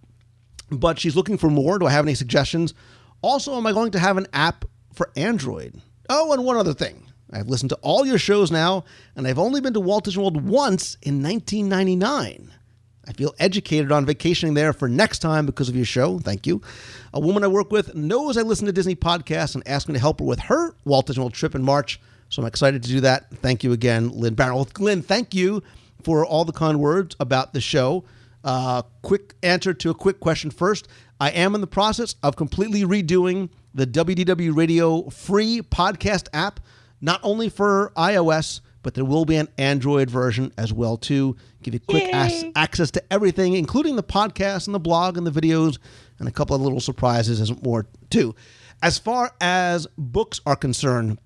but she's looking for more. Do I have any suggestions? Also, am I going to have an app for Android? Oh, and one other thing. I've listened to all your shows now, and I've only been to Walt Disney World once in 1999. I feel educated on vacationing there for next time because of your show. Thank you. A woman I work with knows I listen to Disney podcasts and asked me to help her with her Walt Disney World trip in March. So I'm excited to do that. Thank you again, Lynn Barron. Well, Lynn, thank you for all the kind words about the show. Quick answer to a quick question first. I am in the process of completely redoing the WDW Radio free podcast app, not only for iOS, but there will be an Android version as well, too. Give you quick access to everything, including the podcast and the blog and the videos and a couple of little surprises and more, too. As far as books are concerned,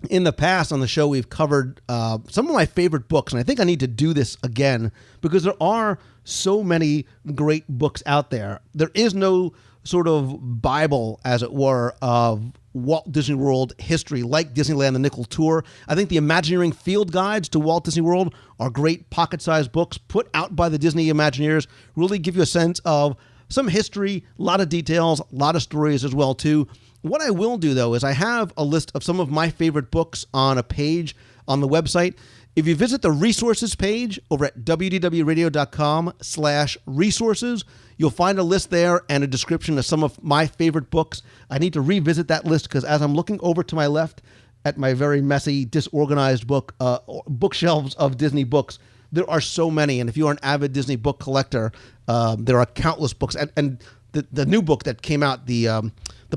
in the past on the show, we've covered some of my favorite books, and I think I need to do this again because there are so many great books out there. There is no sort of Bible, as it were, of Walt Disney World history like Disneyland The Nickel Tour. I think the Imagineering Field Guides to Walt Disney World are great pocket-sized books put out by the Disney Imagineers, really give you a sense of some history, a lot of details, a lot of stories as well, too. What I will do, though, is I have a list of some of my favorite books on a page on the website. If you visit the resources page over at wdwradio.com/resources, you'll find a list there and a description of some of my favorite books. I need to revisit that list because as I'm looking over to my left at my very messy, disorganized bookshelves of Disney books, there are so many. And if you are an avid Disney book collector, there are countless books. And the new book that came out, the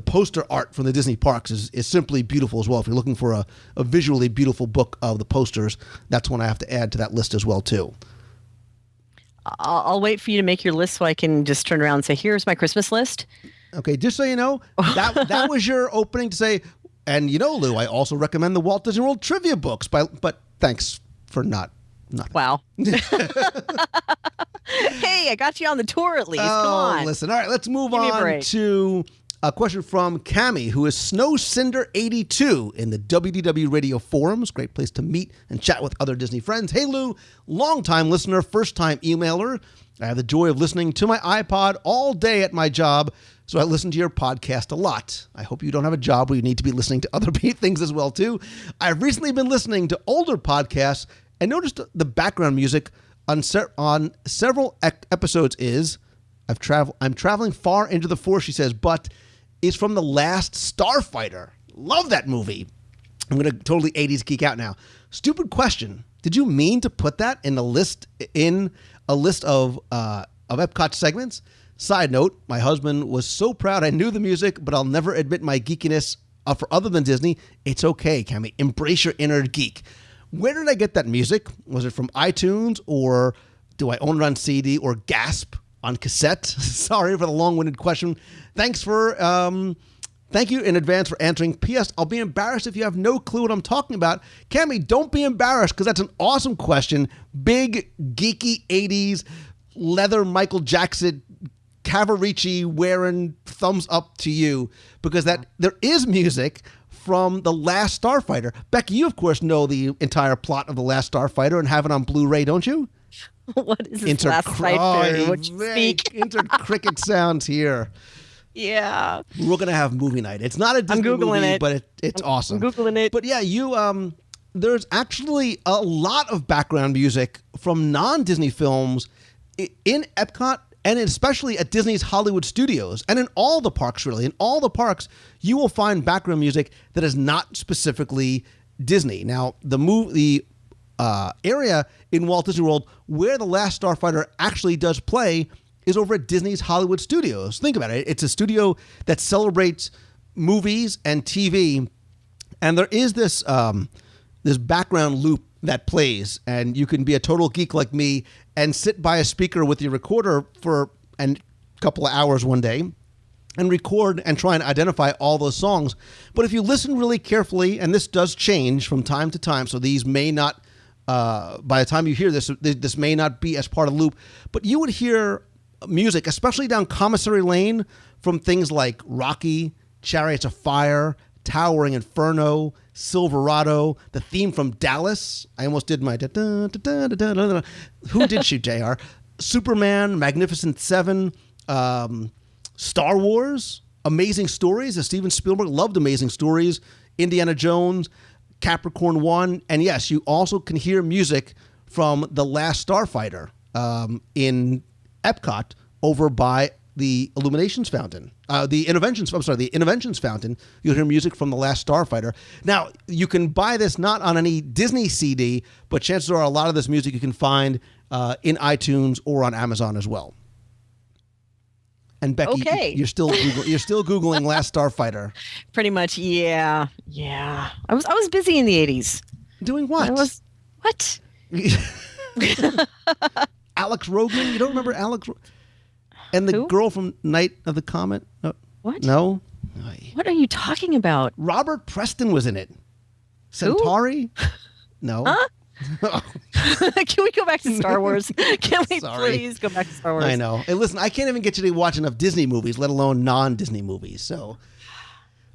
poster art from the Disney parks is simply beautiful as well. If you're looking for a visually beautiful book of the posters, that's one I have to add to that list as well, too. I'll wait for you to make your list so I can just turn around and say, here's my Christmas list. Okay, just so you know, that was your opening to say, and you know, Lou, I also recommend the Walt Disney World trivia books, but thanks for not. Wow. Hey, I got you on the tour at least. Come on. Listen. All right, let's move Give me a on break. to a question from Cammie, who is SnowCinder82 in the WDW Radio forums. Great place to meet and chat with other Disney friends. Hey, Lou, long-time listener, first-time emailer. I have the joy of listening to my iPod all day at my job, so I listen to your podcast a lot. I hope you don't have a job where you need to be listening to other things as well, too. I've recently been listening to older podcasts and noticed the background music on several episodes is, I'm traveling far into the forest, she says, but is from The Last Starfighter. Love that movie. I'm going to totally 80s geek out now. Stupid question. Did you mean to put that in a list of Epcot segments? Side note, my husband was so proud I knew the music, but I'll never admit my geekiness for other than Disney. It's okay, Cammie. Embrace your inner geek. Where did I get that music? Was it from iTunes, or do I own it on CD, or Gasp on cassette? Sorry for the long-winded question. Thank you in advance for answering. P.S. I'll be embarrassed if you have no clue what I'm talking about. Cammie, don't be embarrassed because that's an awesome question. Big, geeky 80s, leather Michael Jackson, Cavaricci wearing thumbs up to you because there is music from The Last Starfighter. Becky, you, of course, know the entire plot of The Last Starfighter and have it on Blu-ray, don't you? What is this last fighter? Insert cricket sounds here. Yeah. We're going to have movie night. It's not a Disney movie, but it's awesome. I'm Googling it. But yeah, there's actually a lot of background music from non-Disney films in Epcot, and especially at Disney's Hollywood Studios, and in all the parks, really. In all the parks, you will find background music that is not specifically Disney. Now, the area in Walt Disney World where The Last Starfighter actually does play is over at Disney's Hollywood Studios. Think about it. It's a studio that celebrates movies and TV, and there is this background loop that plays, and you can be a total geek like me and sit by a speaker with your recorder for a couple of hours one day and record and try and identify all those songs. But if you listen really carefully, and this does change from time to time, so these may not, by the time you hear this may not be as part of the loop, but you would hear music, especially down Commissary Lane, from things like Rocky, Chariots of Fire, Towering Inferno, Silverado, the theme from Dallas. I almost did my who did shoot JR? Superman, Magnificent Seven, Star Wars, Amazing Stories, as Steven Spielberg loved Amazing Stories, Indiana Jones, Capricorn 1, and yes, you also can hear music from The Last Starfighter. in Epcot over by the Illuminations Fountain. The Interventions Fountain. You'll hear music from The Last Starfighter. Now, you can buy this not on any Disney CD, but chances are a lot of this music you can find in iTunes or on Amazon as well. And Becky, you're still Googling Last Starfighter. Pretty much, yeah. I was busy in the 80s. Doing what? What? Alex Rogan? You don't remember Alex? And the girl from Night of the Comet? What? No? What are you talking about? Robert Preston was in it. Centauri? No. Huh? Can we go back to Star Wars? Can we please go back to Star Wars? I know. Hey, listen, I can't even get you to watch enough Disney movies, let alone non-Disney movies. So,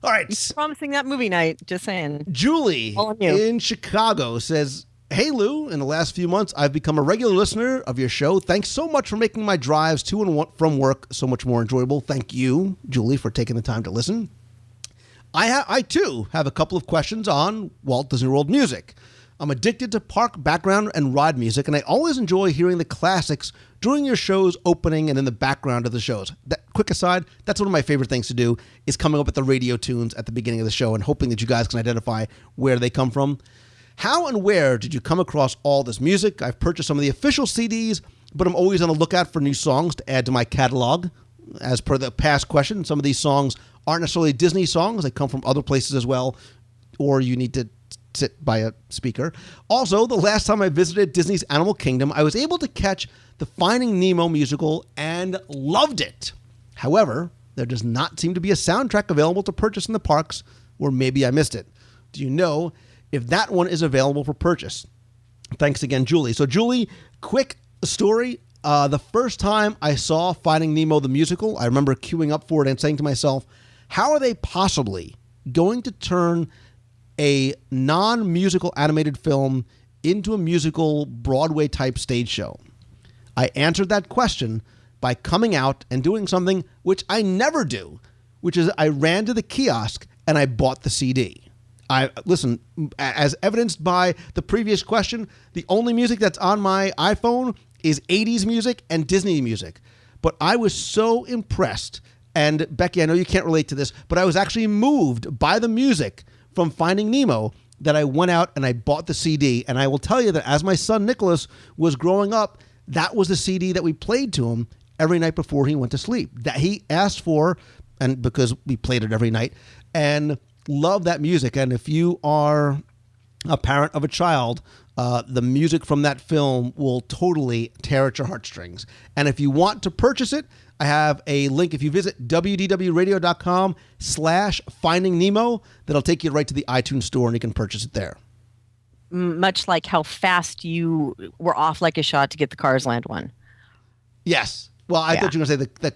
all right. You're promising that movie night. Just saying. Julie in Chicago says, "Hey, Lou, in the last few months, I've become a regular listener of your show. Thanks so much for making my drives to and from work so much more enjoyable." Thank you, Julie, for taking the time to listen. I too, have a couple of questions on Walt Disney World music. I'm addicted to park background and ride music, and I always enjoy hearing the classics during your show's opening and in the background of the shows. Quick aside, that's one of my favorite things to do, is coming up with the radio tunes at the beginning of the show and hoping that you guys can identify where they come from. How and where did you come across all this music? I've purchased some of the official CDs, but I'm always on the lookout for new songs to add to my catalog. As per the past question, some of these songs aren't necessarily Disney songs. They come from other places as well, or you need to sit by a speaker. Also, the last time I visited Disney's Animal Kingdom, I was able to catch the Finding Nemo musical and loved it. However, there does not seem to be a soundtrack available to purchase in the parks, or maybe I missed it. Do you know if that one is available for purchase? Thanks again, Julie. So, Julie, quick story. The first time I saw Finding Nemo the musical, I remember queuing up for it and saying to myself, how are they possibly going to turn a non-musical animated film into a musical Broadway-type stage show? I answered that question by coming out and doing something which I never do, which is I ran to the kiosk and I bought the CD. Listen, as evidenced by the previous question, the only music that's on my iPhone is 80s music and Disney music. But I was so impressed, and Becky, I know you can't relate to this, but I was actually moved by the music from Finding Nemo that I went out and I bought the CD. And I will tell you that as my son Nicholas was growing up, that was the CD that we played to him every night before he went to sleep, that he asked for, and because we played it every night, and loved that music. And if you are a parent of a child, the music from that film will totally tear at your heartstrings. And if you want to purchase it, I have a link. If you visit wdwradio.com/Finding Nemo, that'll take you right to the iTunes store and you can purchase it there. Much like how fast you were off like a shot to get the Cars Land one. Yes. Well, I thought you were going to say the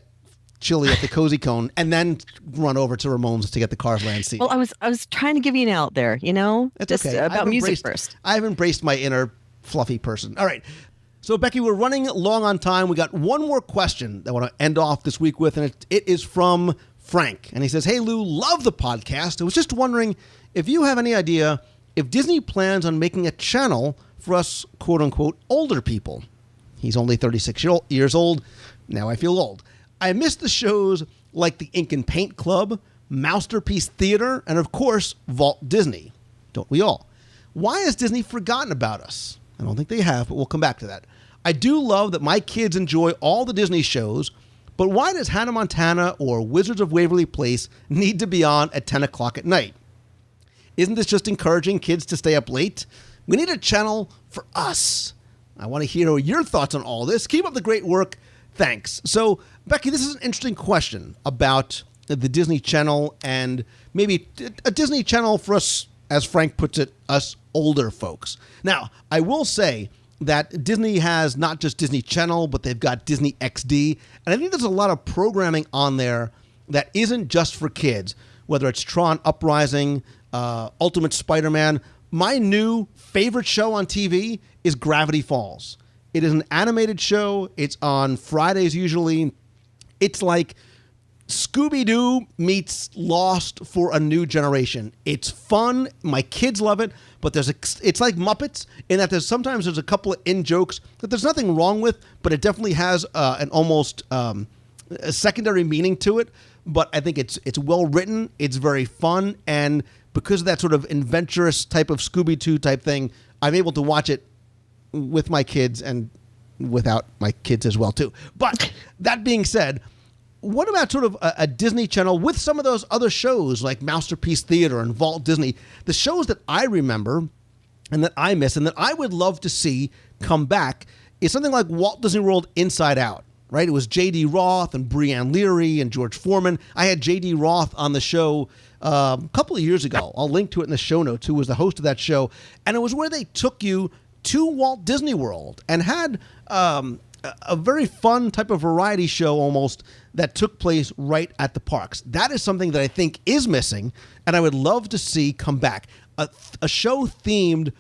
chili at the Cozy Cone and then run over to Ramone's to get the Cars Land seat. Well, I was trying to give you an out there, you know? It's just okay. About music first. I've embraced my inner fluffy person. All right. So, Becky, we're running long on time. We got one more question that I want to end off this week with, and it is from Frank. And he says, "Hey, Lou, love the podcast. I was just wondering if you have any idea if Disney plans on making a channel for us, quote-unquote, older people." He's only 36 years old. Now I feel old. "I miss the shows like the Ink and Paint Club, Masterpiece Theater, and, of course, Walt Disney. Don't we all? Why has Disney forgotten about us?" I don't think they have, but we'll come back to that. "I do love that my kids enjoy all the Disney shows, but why does Hannah Montana or Wizards of Waverly Place need to be on at 10 o'clock at night? Isn't this just encouraging kids to stay up late? We need a channel for us." I want to hear your thoughts on all this. Keep up the great work. Thanks. So, Becky, this is an interesting question about the Disney Channel and maybe a Disney Channel for us, as Frank puts it, us older folks. Now, I will say that Disney has not just Disney Channel, but they've got Disney XD. And I think there's a lot of programming on there that isn't just for kids, whether it's Tron Uprising, Ultimate Spider-Man. My new favorite show on TV is Gravity Falls. It is an animated show. It's on Fridays usually. It's like Scooby-Doo meets Lost for a new generation. It's fun. My kids love it, but it's like Muppets in that sometimes there's a couple of in-jokes that there's nothing wrong with, but it definitely has an almost a secondary meaning to it. But I think it's well written. It's very fun, and because of that sort of adventurous type of Scooby-Doo type thing, I'm able to watch it with my kids and without my kids as well too. But that being said, what about sort of a Disney Channel with some of those other shows like Masterpiece Theater and Walt Disney, the shows that I remember and that I miss and that I would love to see come back is something like Walt Disney World Inside Out, right? It was J.D. Roth and Breanne Leary and George Foreman. I had J.D. Roth on the show a couple of years ago. I'll link to it in the show notes, who was the host of that show. And it was where they took you to Walt Disney World and had a very fun type of variety show almost that took place right at the parks. That is something that I think is missing, and I would love to see come back. A show themed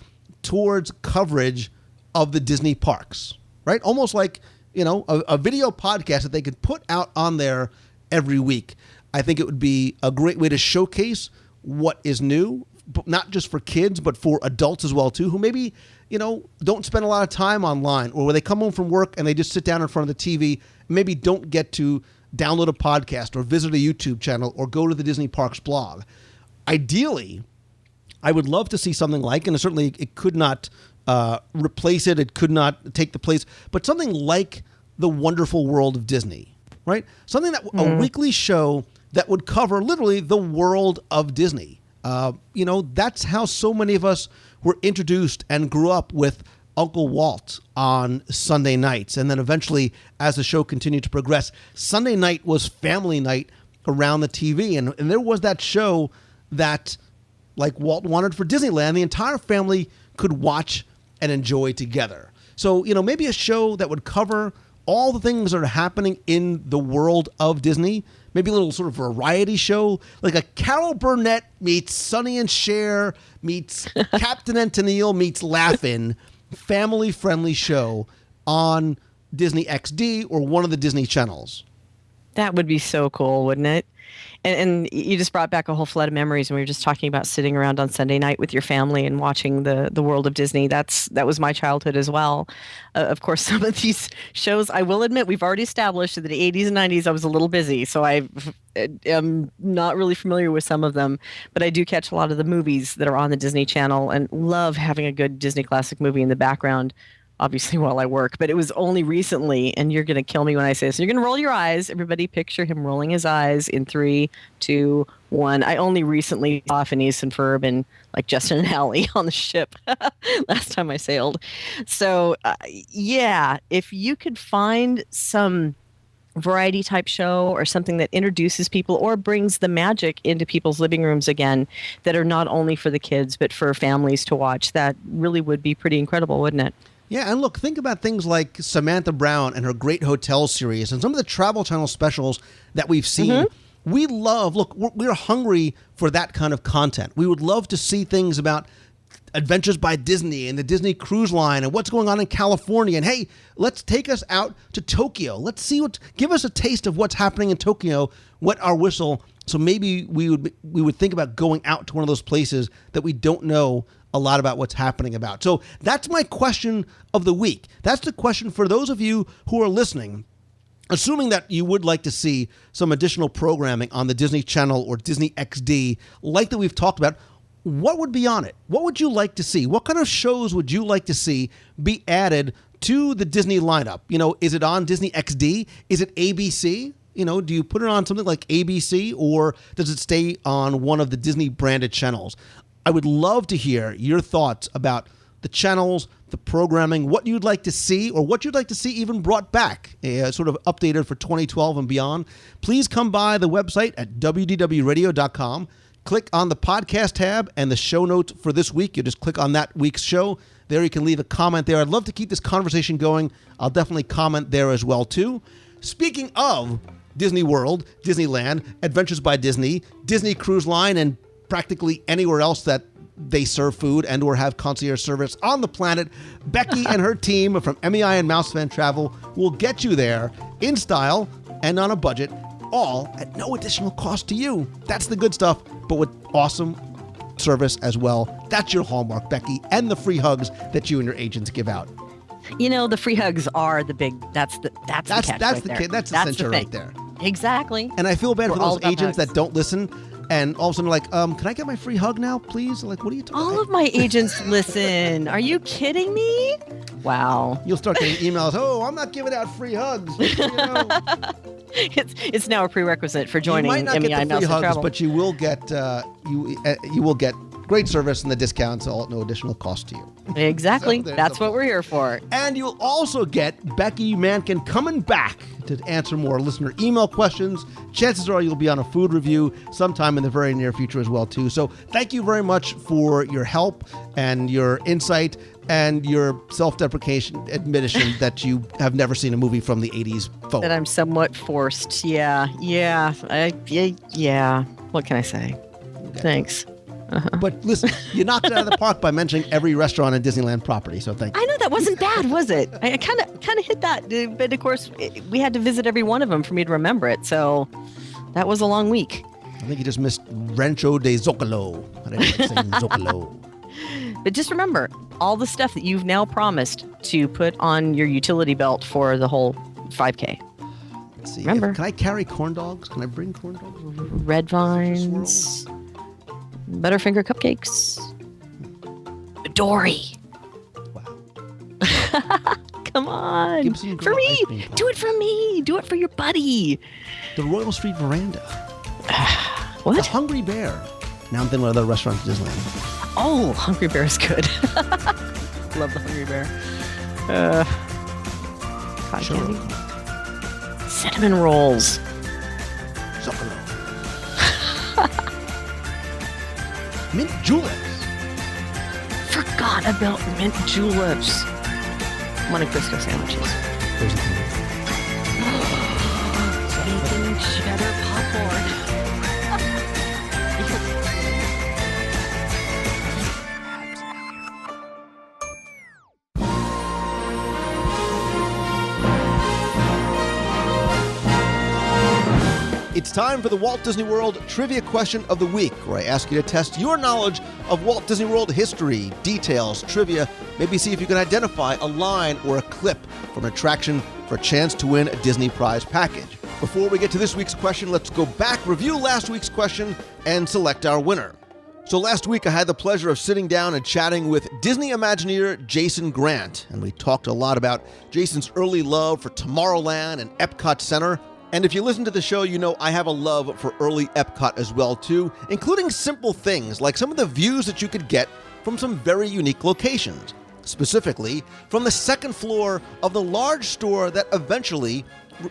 towards coverage of the Disney parks, right? Almost like, a video podcast that they could put out on there every week. I think it would be a great way to showcase what is new, not just for kids, but for adults as well, too, who maybe, don't spend a lot of time online, or where they come home from work and they just sit down in front of the TV, maybe don't get to download a podcast or visit a YouTube channel or go to the Disney Parks blog. Ideally, I would love to see something like, and certainly it could not replace it, it could not take the place, but something like The Wonderful World of Disney, right? Something that a weekly show that would cover literally the world of Disney. That's how so many of us were introduced and grew up with Uncle Walt on Sunday nights. And then eventually, as the show continued to progress, Sunday night was family night around the TV. And there was that show that, like Walt wanted for Disneyland, the entire family could watch and enjoy together. So, maybe a show that would cover all the things that are happening in the world of Disney. Maybe a little sort of variety show, like a Carol Burnett meets Sonny and Cher meets Captain and Tennille meets Laugh-In, family-friendly show on Disney XD or one of the Disney channels. That would be so cool, wouldn't it? And you just brought back a whole flood of memories when we were just talking about sitting around on Sunday night with your family and watching the world of Disney. That was my childhood as well. Of course, some of these shows, I will admit, we've already established that in the 80s and 90s I was a little busy, so I am not really familiar with some of them. But I do catch a lot of the movies that are on the Disney Channel and love having a good Disney classic movie in the background, obviously while I work. But it was only recently, and you're going to kill me when I say this, you're going to roll your eyes. Everybody picture him rolling his eyes in 3, 2, 1. I only recently saw Phineas and Ferb and like Justin and Hallie on the ship last time I sailed. So if you could find some variety type show or something that introduces people or brings the magic into people's living rooms again, that are not only for the kids but for families to watch, that really would be pretty incredible, wouldn't it? Yeah, and look, think about things like Samantha Brown and her Great Hotel series and some of the Travel Channel specials that we've seen. We love, we're hungry for that kind of content. We would love to see things about Adventures by Disney and the Disney Cruise Line and what's going on in California. And hey, let's take us out to Tokyo. Let's see give us a taste of what's happening in Tokyo, wet our whistle. So maybe we would think about going out to one of those places that we don't know a lot about what's happening about. So that's my question of the week. That's the question for those of you who are listening. Assuming that you would like to see some additional programming on the Disney Channel or Disney XD, like that we've talked about, what would be on it? What would you like to see? What kind of shows would you like to see be added to the Disney lineup? Is it on Disney XD? Is it ABC? Do you put it on something like ABC, or does it stay on one of the Disney branded channels? I would love to hear your thoughts about the channels, the programming, what you'd like to see, or what you'd like to see even brought back, sort of updated for 2012 and beyond. Please come by the website at WDWradio.com. Click on the podcast tab and the show notes for this week. You just click on that week's show. There you can leave a comment there. I'd love to keep this conversation going. I'll definitely comment there as well, too. Speaking of Disney World, Disneyland, Adventures by Disney, Disney Cruise Line, and practically anywhere else that they serve food and or have concierge service on the planet, Becky and her team from MEI and Mousefan Travel will get you there in style and on a budget all at no additional cost to you. That's the good stuff, but with awesome service as well. That's your hallmark, Becky, and the free hugs that you and your agents give out. You know, the free hugs are the big. That's the catch That's right the there. kid. That's the That's censure the right thing. there. Exactly. And I feel bad We're for all those about agents hugs. that don't listen, and all of a sudden like, can I get my free hug now, please? Like, what are you talking? All of my agents listen. Are you kidding me? Wow. You'll start getting emails. Oh, I'm not giving out free hugs. You know, It's now a prerequisite for you joining might not MEI get the free Nelson hugs, Travel. but you will get you will get great service and the discounts all at no additional cost to you. Exactly. So there's That's the- what we're here for. And you'll also get Becky Mankin coming back to answer more listener email questions. Chances are you'll be on a food review sometime in the very near future as well, too. So thank you very much for your help and your insight and your self-deprecation admission that you have never seen a movie from the 80s phone. That I'm somewhat forced. Yeah. What can I say? Thanks. But listen, you knocked it out of the park by mentioning every restaurant in Disneyland property, so thank you. I know that wasn't bad, was it? I kind of hit that, but of course we had to visit every one of them for me to remember it. So that was a long week. I think you just missed Rancho de Zocalo. I didn't like saying Zocalo. But just remember all the stuff that you've now promised to put on your utility belt for the whole 5K. Let's see. Remember. Can I carry corn dogs? Can I bring corn dogs over? Red vines, Butterfinger cupcakes, Dory. Wow. Come on. Give some For girl me. ice cream pie. Do it for me. Do it for your buddy. The Royal Street Veranda. What? The Hungry Bear. Now I'm thinking of other restaurants in Disneyland. Oh, Hungry Bear is good. Love the Hungry Bear. Cotton Sure. candy. Cinnamon rolls. Zocalo. Mint juleps. Forgot about mint juleps. Monte Cristo sandwiches. Those are the- Bacon cheddar popcorn. It's time for the Walt Disney World Trivia Question of the Week, where I ask you to test your knowledge of Walt Disney World history, details, trivia, maybe see if you can identify a line or a clip from an attraction for a chance to win a Disney prize package. Before we get to this week's question, let's go back, review last week's question, and select our winner. So last week I had the pleasure of sitting down and chatting with Disney Imagineer Jason Grant, and we talked a lot about Jason's early love for Tomorrowland and Epcot Center. And if you listen to the show, you know I have a love for early Epcot as well too, including simple things like some of the views that you could get from some very unique locations, specifically from the second floor of the large store that eventually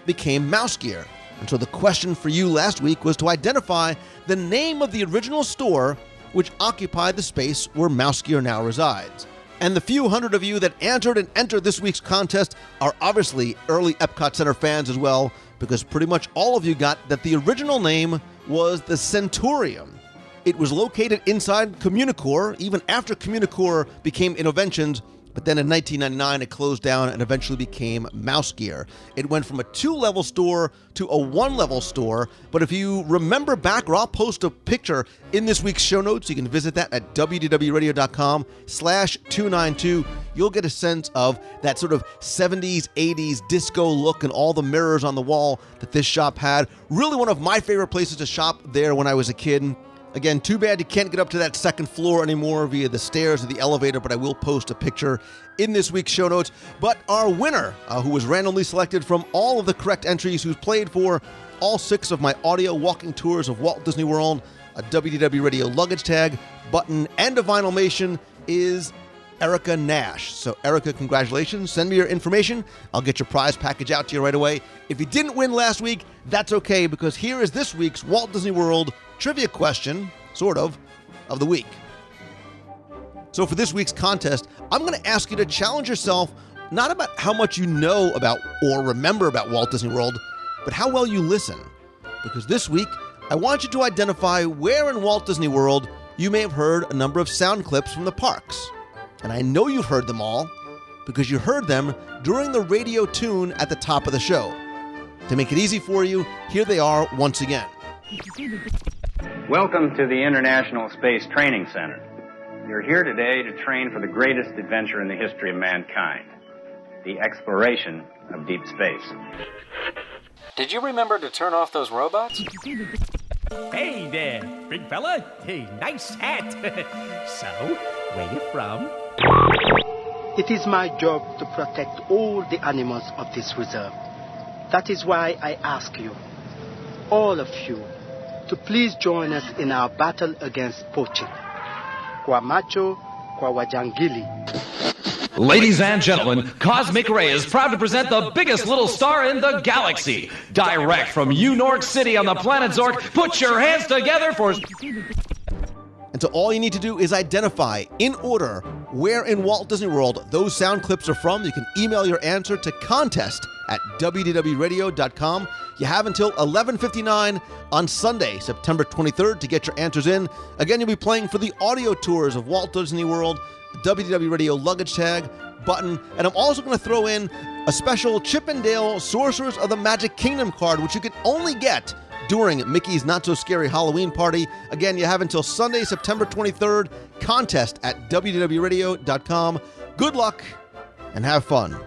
became Mouse Gear. And so the question for you last week was to identify the name of the original store which occupied the space where Mouse Gear now resides. And the few hundred of you that answered and entered this week's contest are obviously early Epcot Center fans as well, because pretty much all of you got that the original name was the Centurium. It was located inside Communicore, even after Communicore became Innoventions, but then in 1999 it closed down and eventually became Mouse Gear. It went from a 2-level store to a 1-level store, but if you remember back, or I'll post a picture in this week's show notes, you can visit that at wdwradio.com/292. You'll get a sense of that sort of 70s, 80s disco look and all the mirrors on the wall that this shop had. Really one of my favorite places to shop there when I was a kid. Again, too bad you can't get up to that second floor anymore via the stairs or the elevator, but I will post a picture in this week's show notes. But our winner, who was randomly selected from all of the correct entries, who's played for all 6 of my audio walking tours of Walt Disney World, a WDW Radio luggage tag, button, and a Vinylmation, is Erica Nash. So Erica, congratulations. Send me your information. I'll get your prize package out to you right away. If you didn't win last week, that's okay, because here is this week's Walt Disney World trivia question, sort of the week. So for this week's contest, I'm going to ask you to challenge yourself, not about how much you know about or remember about Walt Disney World, but how well you listen. Because this week, I want you to identify where in Walt Disney World you may have heard a number of sound clips from the parks. And I know you've heard them all, because you heard them during the radio tune at the top of the show. To make it easy for you, here they are once again. Welcome to the International Space Training Center. You're here today to train for the greatest adventure in the history of mankind, the exploration of deep space. Did you remember to turn off those robots? Hey there, big fella. Hey, nice hat. So, where you from? It is my job to protect all the animals of this reserve. That is why I ask you, all of you, to please join us in our battle against poaching. Kwa macho, kwa wajangili. Ladies and gentlemen, Cosmic Ray is proud to present the biggest little star in the galaxy. Direct from New York City on the planet Zork, put your hands together for... And so all you need to do is identify, in order, where in Walt Disney World those sound clips are from. You can email your answer to contest@wdwradio.com. You have until 11:59 on Sunday, September 23rd, to get your answers in. Again, you'll be playing for the audio tours of Walt Disney World, WDW Radio luggage tag, button, and I'm also going to throw in a special Chip and Dale Sorcerers of the Magic Kingdom card, which you can only get during Mickey's Not So Scary Halloween Party. Again, you have until Sunday, September 23rd, contest@wdwradio.com. Good luck and have fun.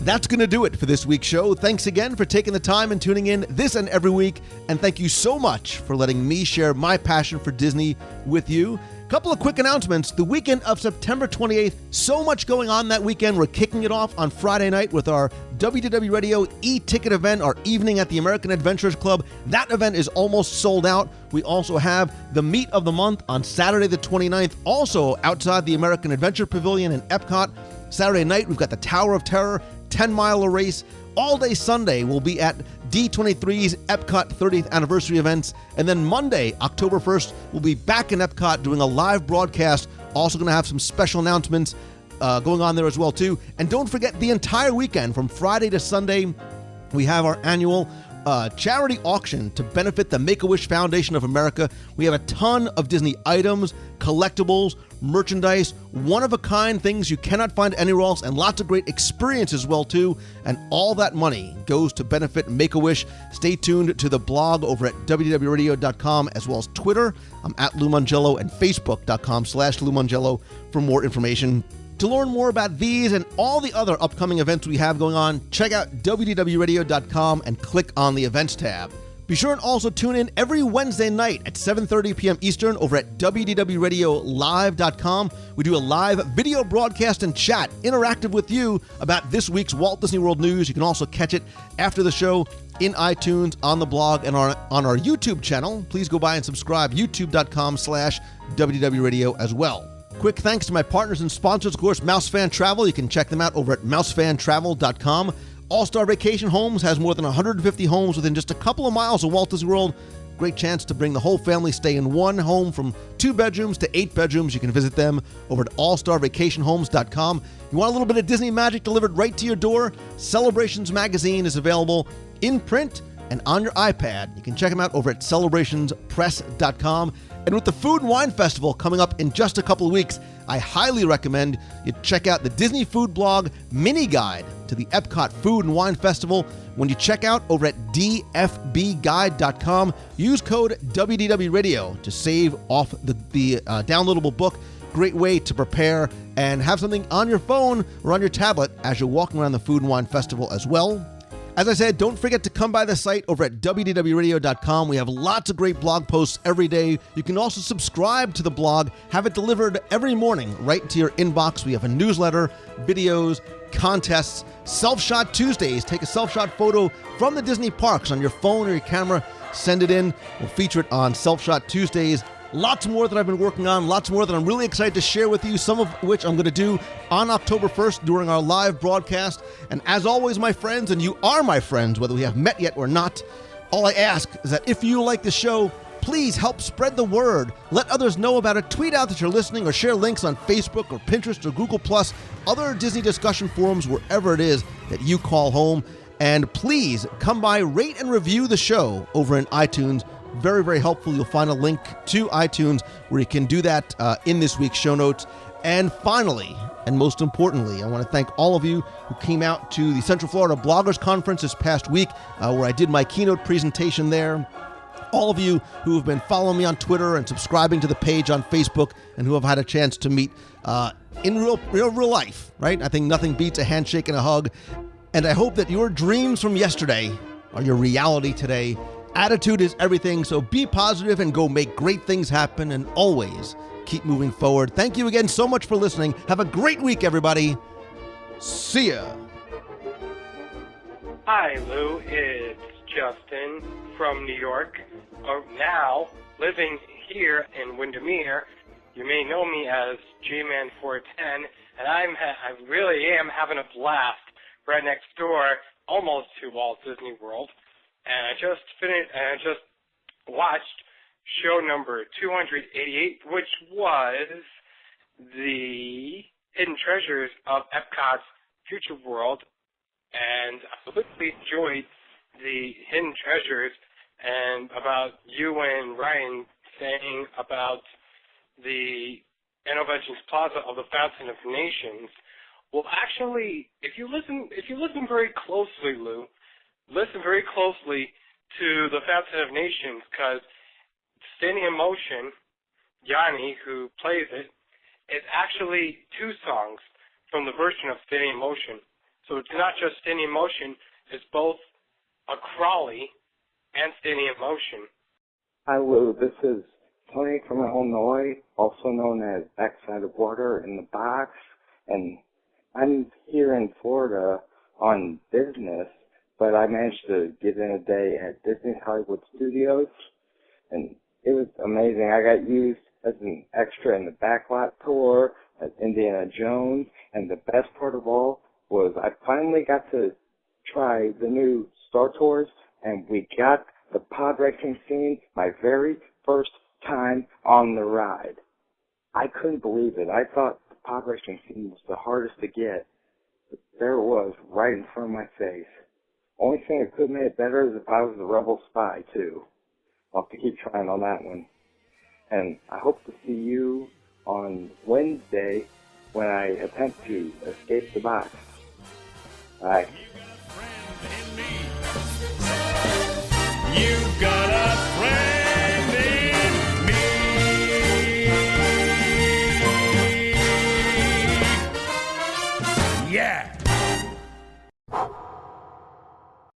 That's going to do it for this week's show. Thanks again for taking the time and tuning in this and every week. And thank you so much for letting me share my passion for Disney with you. Couple of quick announcements. The weekend of September 28th, so much going on that weekend. We're kicking it off on Friday night with our WDW Radio e-ticket event, our evening at the American Adventurers Club. That event is almost sold out. We also have the Meet of the Month on Saturday the 29th, also outside the American Adventure Pavilion in Epcot. Saturday night, we've got the Tower of Terror 10-mile race. All day Sunday, we'll be at D23's Epcot 30th anniversary events. And then Monday, October 1st, we'll be back in Epcot doing a live broadcast. Also going to have some special announcements going on there as well, too. And don't forget, the entire weekend, from Friday to Sunday, we have our annual charity auction to benefit the Make-A-Wish Foundation of America. We have a ton of Disney items, collectibles, merchandise, one-of-a-kind things you cannot find anywhere else, and lots of great experiences as well, too. And all that money goes to benefit Make-A-Wish. Stay tuned to the blog over at WDWRadio.com, as well as Twitter. I'm at Lou Mongello, and Facebook.com/Lou Mongello for more information. To learn more about these and all the other upcoming events we have going on, check out WDWRadio.com and click on the Events tab. Be sure and also tune in every Wednesday night at 7:30 p.m. Eastern over at WDWRadioLive.com. We do a live video broadcast and chat, interactive with you about this week's Walt Disney World news. You can also catch it after the show in iTunes, on the blog, and on our YouTube channel. Please go by and subscribe, youtube.com/WDWRadio as well. Quick thanks to my partners and sponsors, of course, MouseFan Travel. You can check them out over at mousefantravel.com. All-Star Vacation Homes has more than 150 homes within just a couple of miles of Walt Disney World. Great chance to bring the whole family, stay in one home from 2 bedrooms to 8 bedrooms. You can visit them over at allstarvacationhomes.com. You want a little bit of Disney magic delivered right to your door? Celebrations Magazine is available in print and on your iPad. You can check them out over at celebrationspress.com. And with the Food and Wine Festival coming up in just a couple of weeks, I highly recommend you check out the Disney Food Blog mini guide to the Epcot Food and Wine Festival. When you check out over at dfbguide.com, use code WDWRadio to save off the downloadable book. Great way to prepare and have something on your phone or on your tablet as you're walking around the Food and Wine Festival as well. As I said, don't forget to come by the site over at WDWRadio.com. We have lots of great blog posts every day. You can also subscribe to the blog, have it delivered every morning right into your inbox. We have a newsletter, videos, contests, Self-Shot Tuesdays. Take a self-shot photo from the Disney parks on your phone or your camera. Send it in. We'll feature it on Self-Shot Tuesdays. Lots more that I've been working on, lots more that I'm really excited to share with you, some of which I'm going to do on October 1st during our live broadcast. And as always, my friends, and you are my friends, whether we have met yet or not, all I ask is that if you like the show, please help spread the word. Let others know about it. Tweet out that you're listening or share links on Facebook or Pinterest or Google+, other Disney discussion forums, wherever it is that you call home. And please come by, rate and review the show over in iTunes. Very, very helpful. You'll find a link to iTunes where you can do that in this week's show notes. And finally, and most importantly, I want to thank all of you who came out to the Central Florida Bloggers Conference this past week, where I did my keynote presentation there. All of you who have been following me on Twitter and subscribing to the page on Facebook, and who have had a chance to meet in real life, right? I think nothing beats a handshake and a hug. And I hope that your dreams from yesterday are your reality today. Attitude is everything, so be positive and go make great things happen, and always keep moving forward. Thank you again so much for listening. Have a great week, everybody. See ya. Hi, Lou. It's Justin from New York. Now, living here in Windermere. You may know me as G-Man410, and I really am having a blast right next door, almost to Walt Disney World. And I just watched show number 288, which was the Hidden Treasures of Epcot's Future World. And I really enjoyed the Hidden Treasures and about you and Ryan saying about the Innovations Plaza of the Fountain of Nations. Well, actually, if you listen very closely, Lou, listen very closely to the Fountain of Nations, because Standing in Motion, Yanni, who plays it, is actually two songs from the version of Standing in Motion. So it's not just Standing in Motion, it's both a Crawley and Standing in Motion. Hi, Lou. This is Tony from Illinois, also known as Backside of Water in the Box, and I'm here in Florida on business, but I managed to get in a day at Disney's Hollywood Studios, and it was amazing. I got used as an extra in the backlot tour as Indiana Jones, and the best part of all was I finally got to try the new Star Tours, and we got the pod racing scene my very first time on the ride. I couldn't believe it. I thought the pod racing scene was the hardest to get, but there it was right in front of my face. Only thing that could have made it better is if I was the Rebel Spy, too. I'll have to keep trying on that one. And I hope to see you on Wednesday when I attempt to escape the box. Bye. You've got a friend.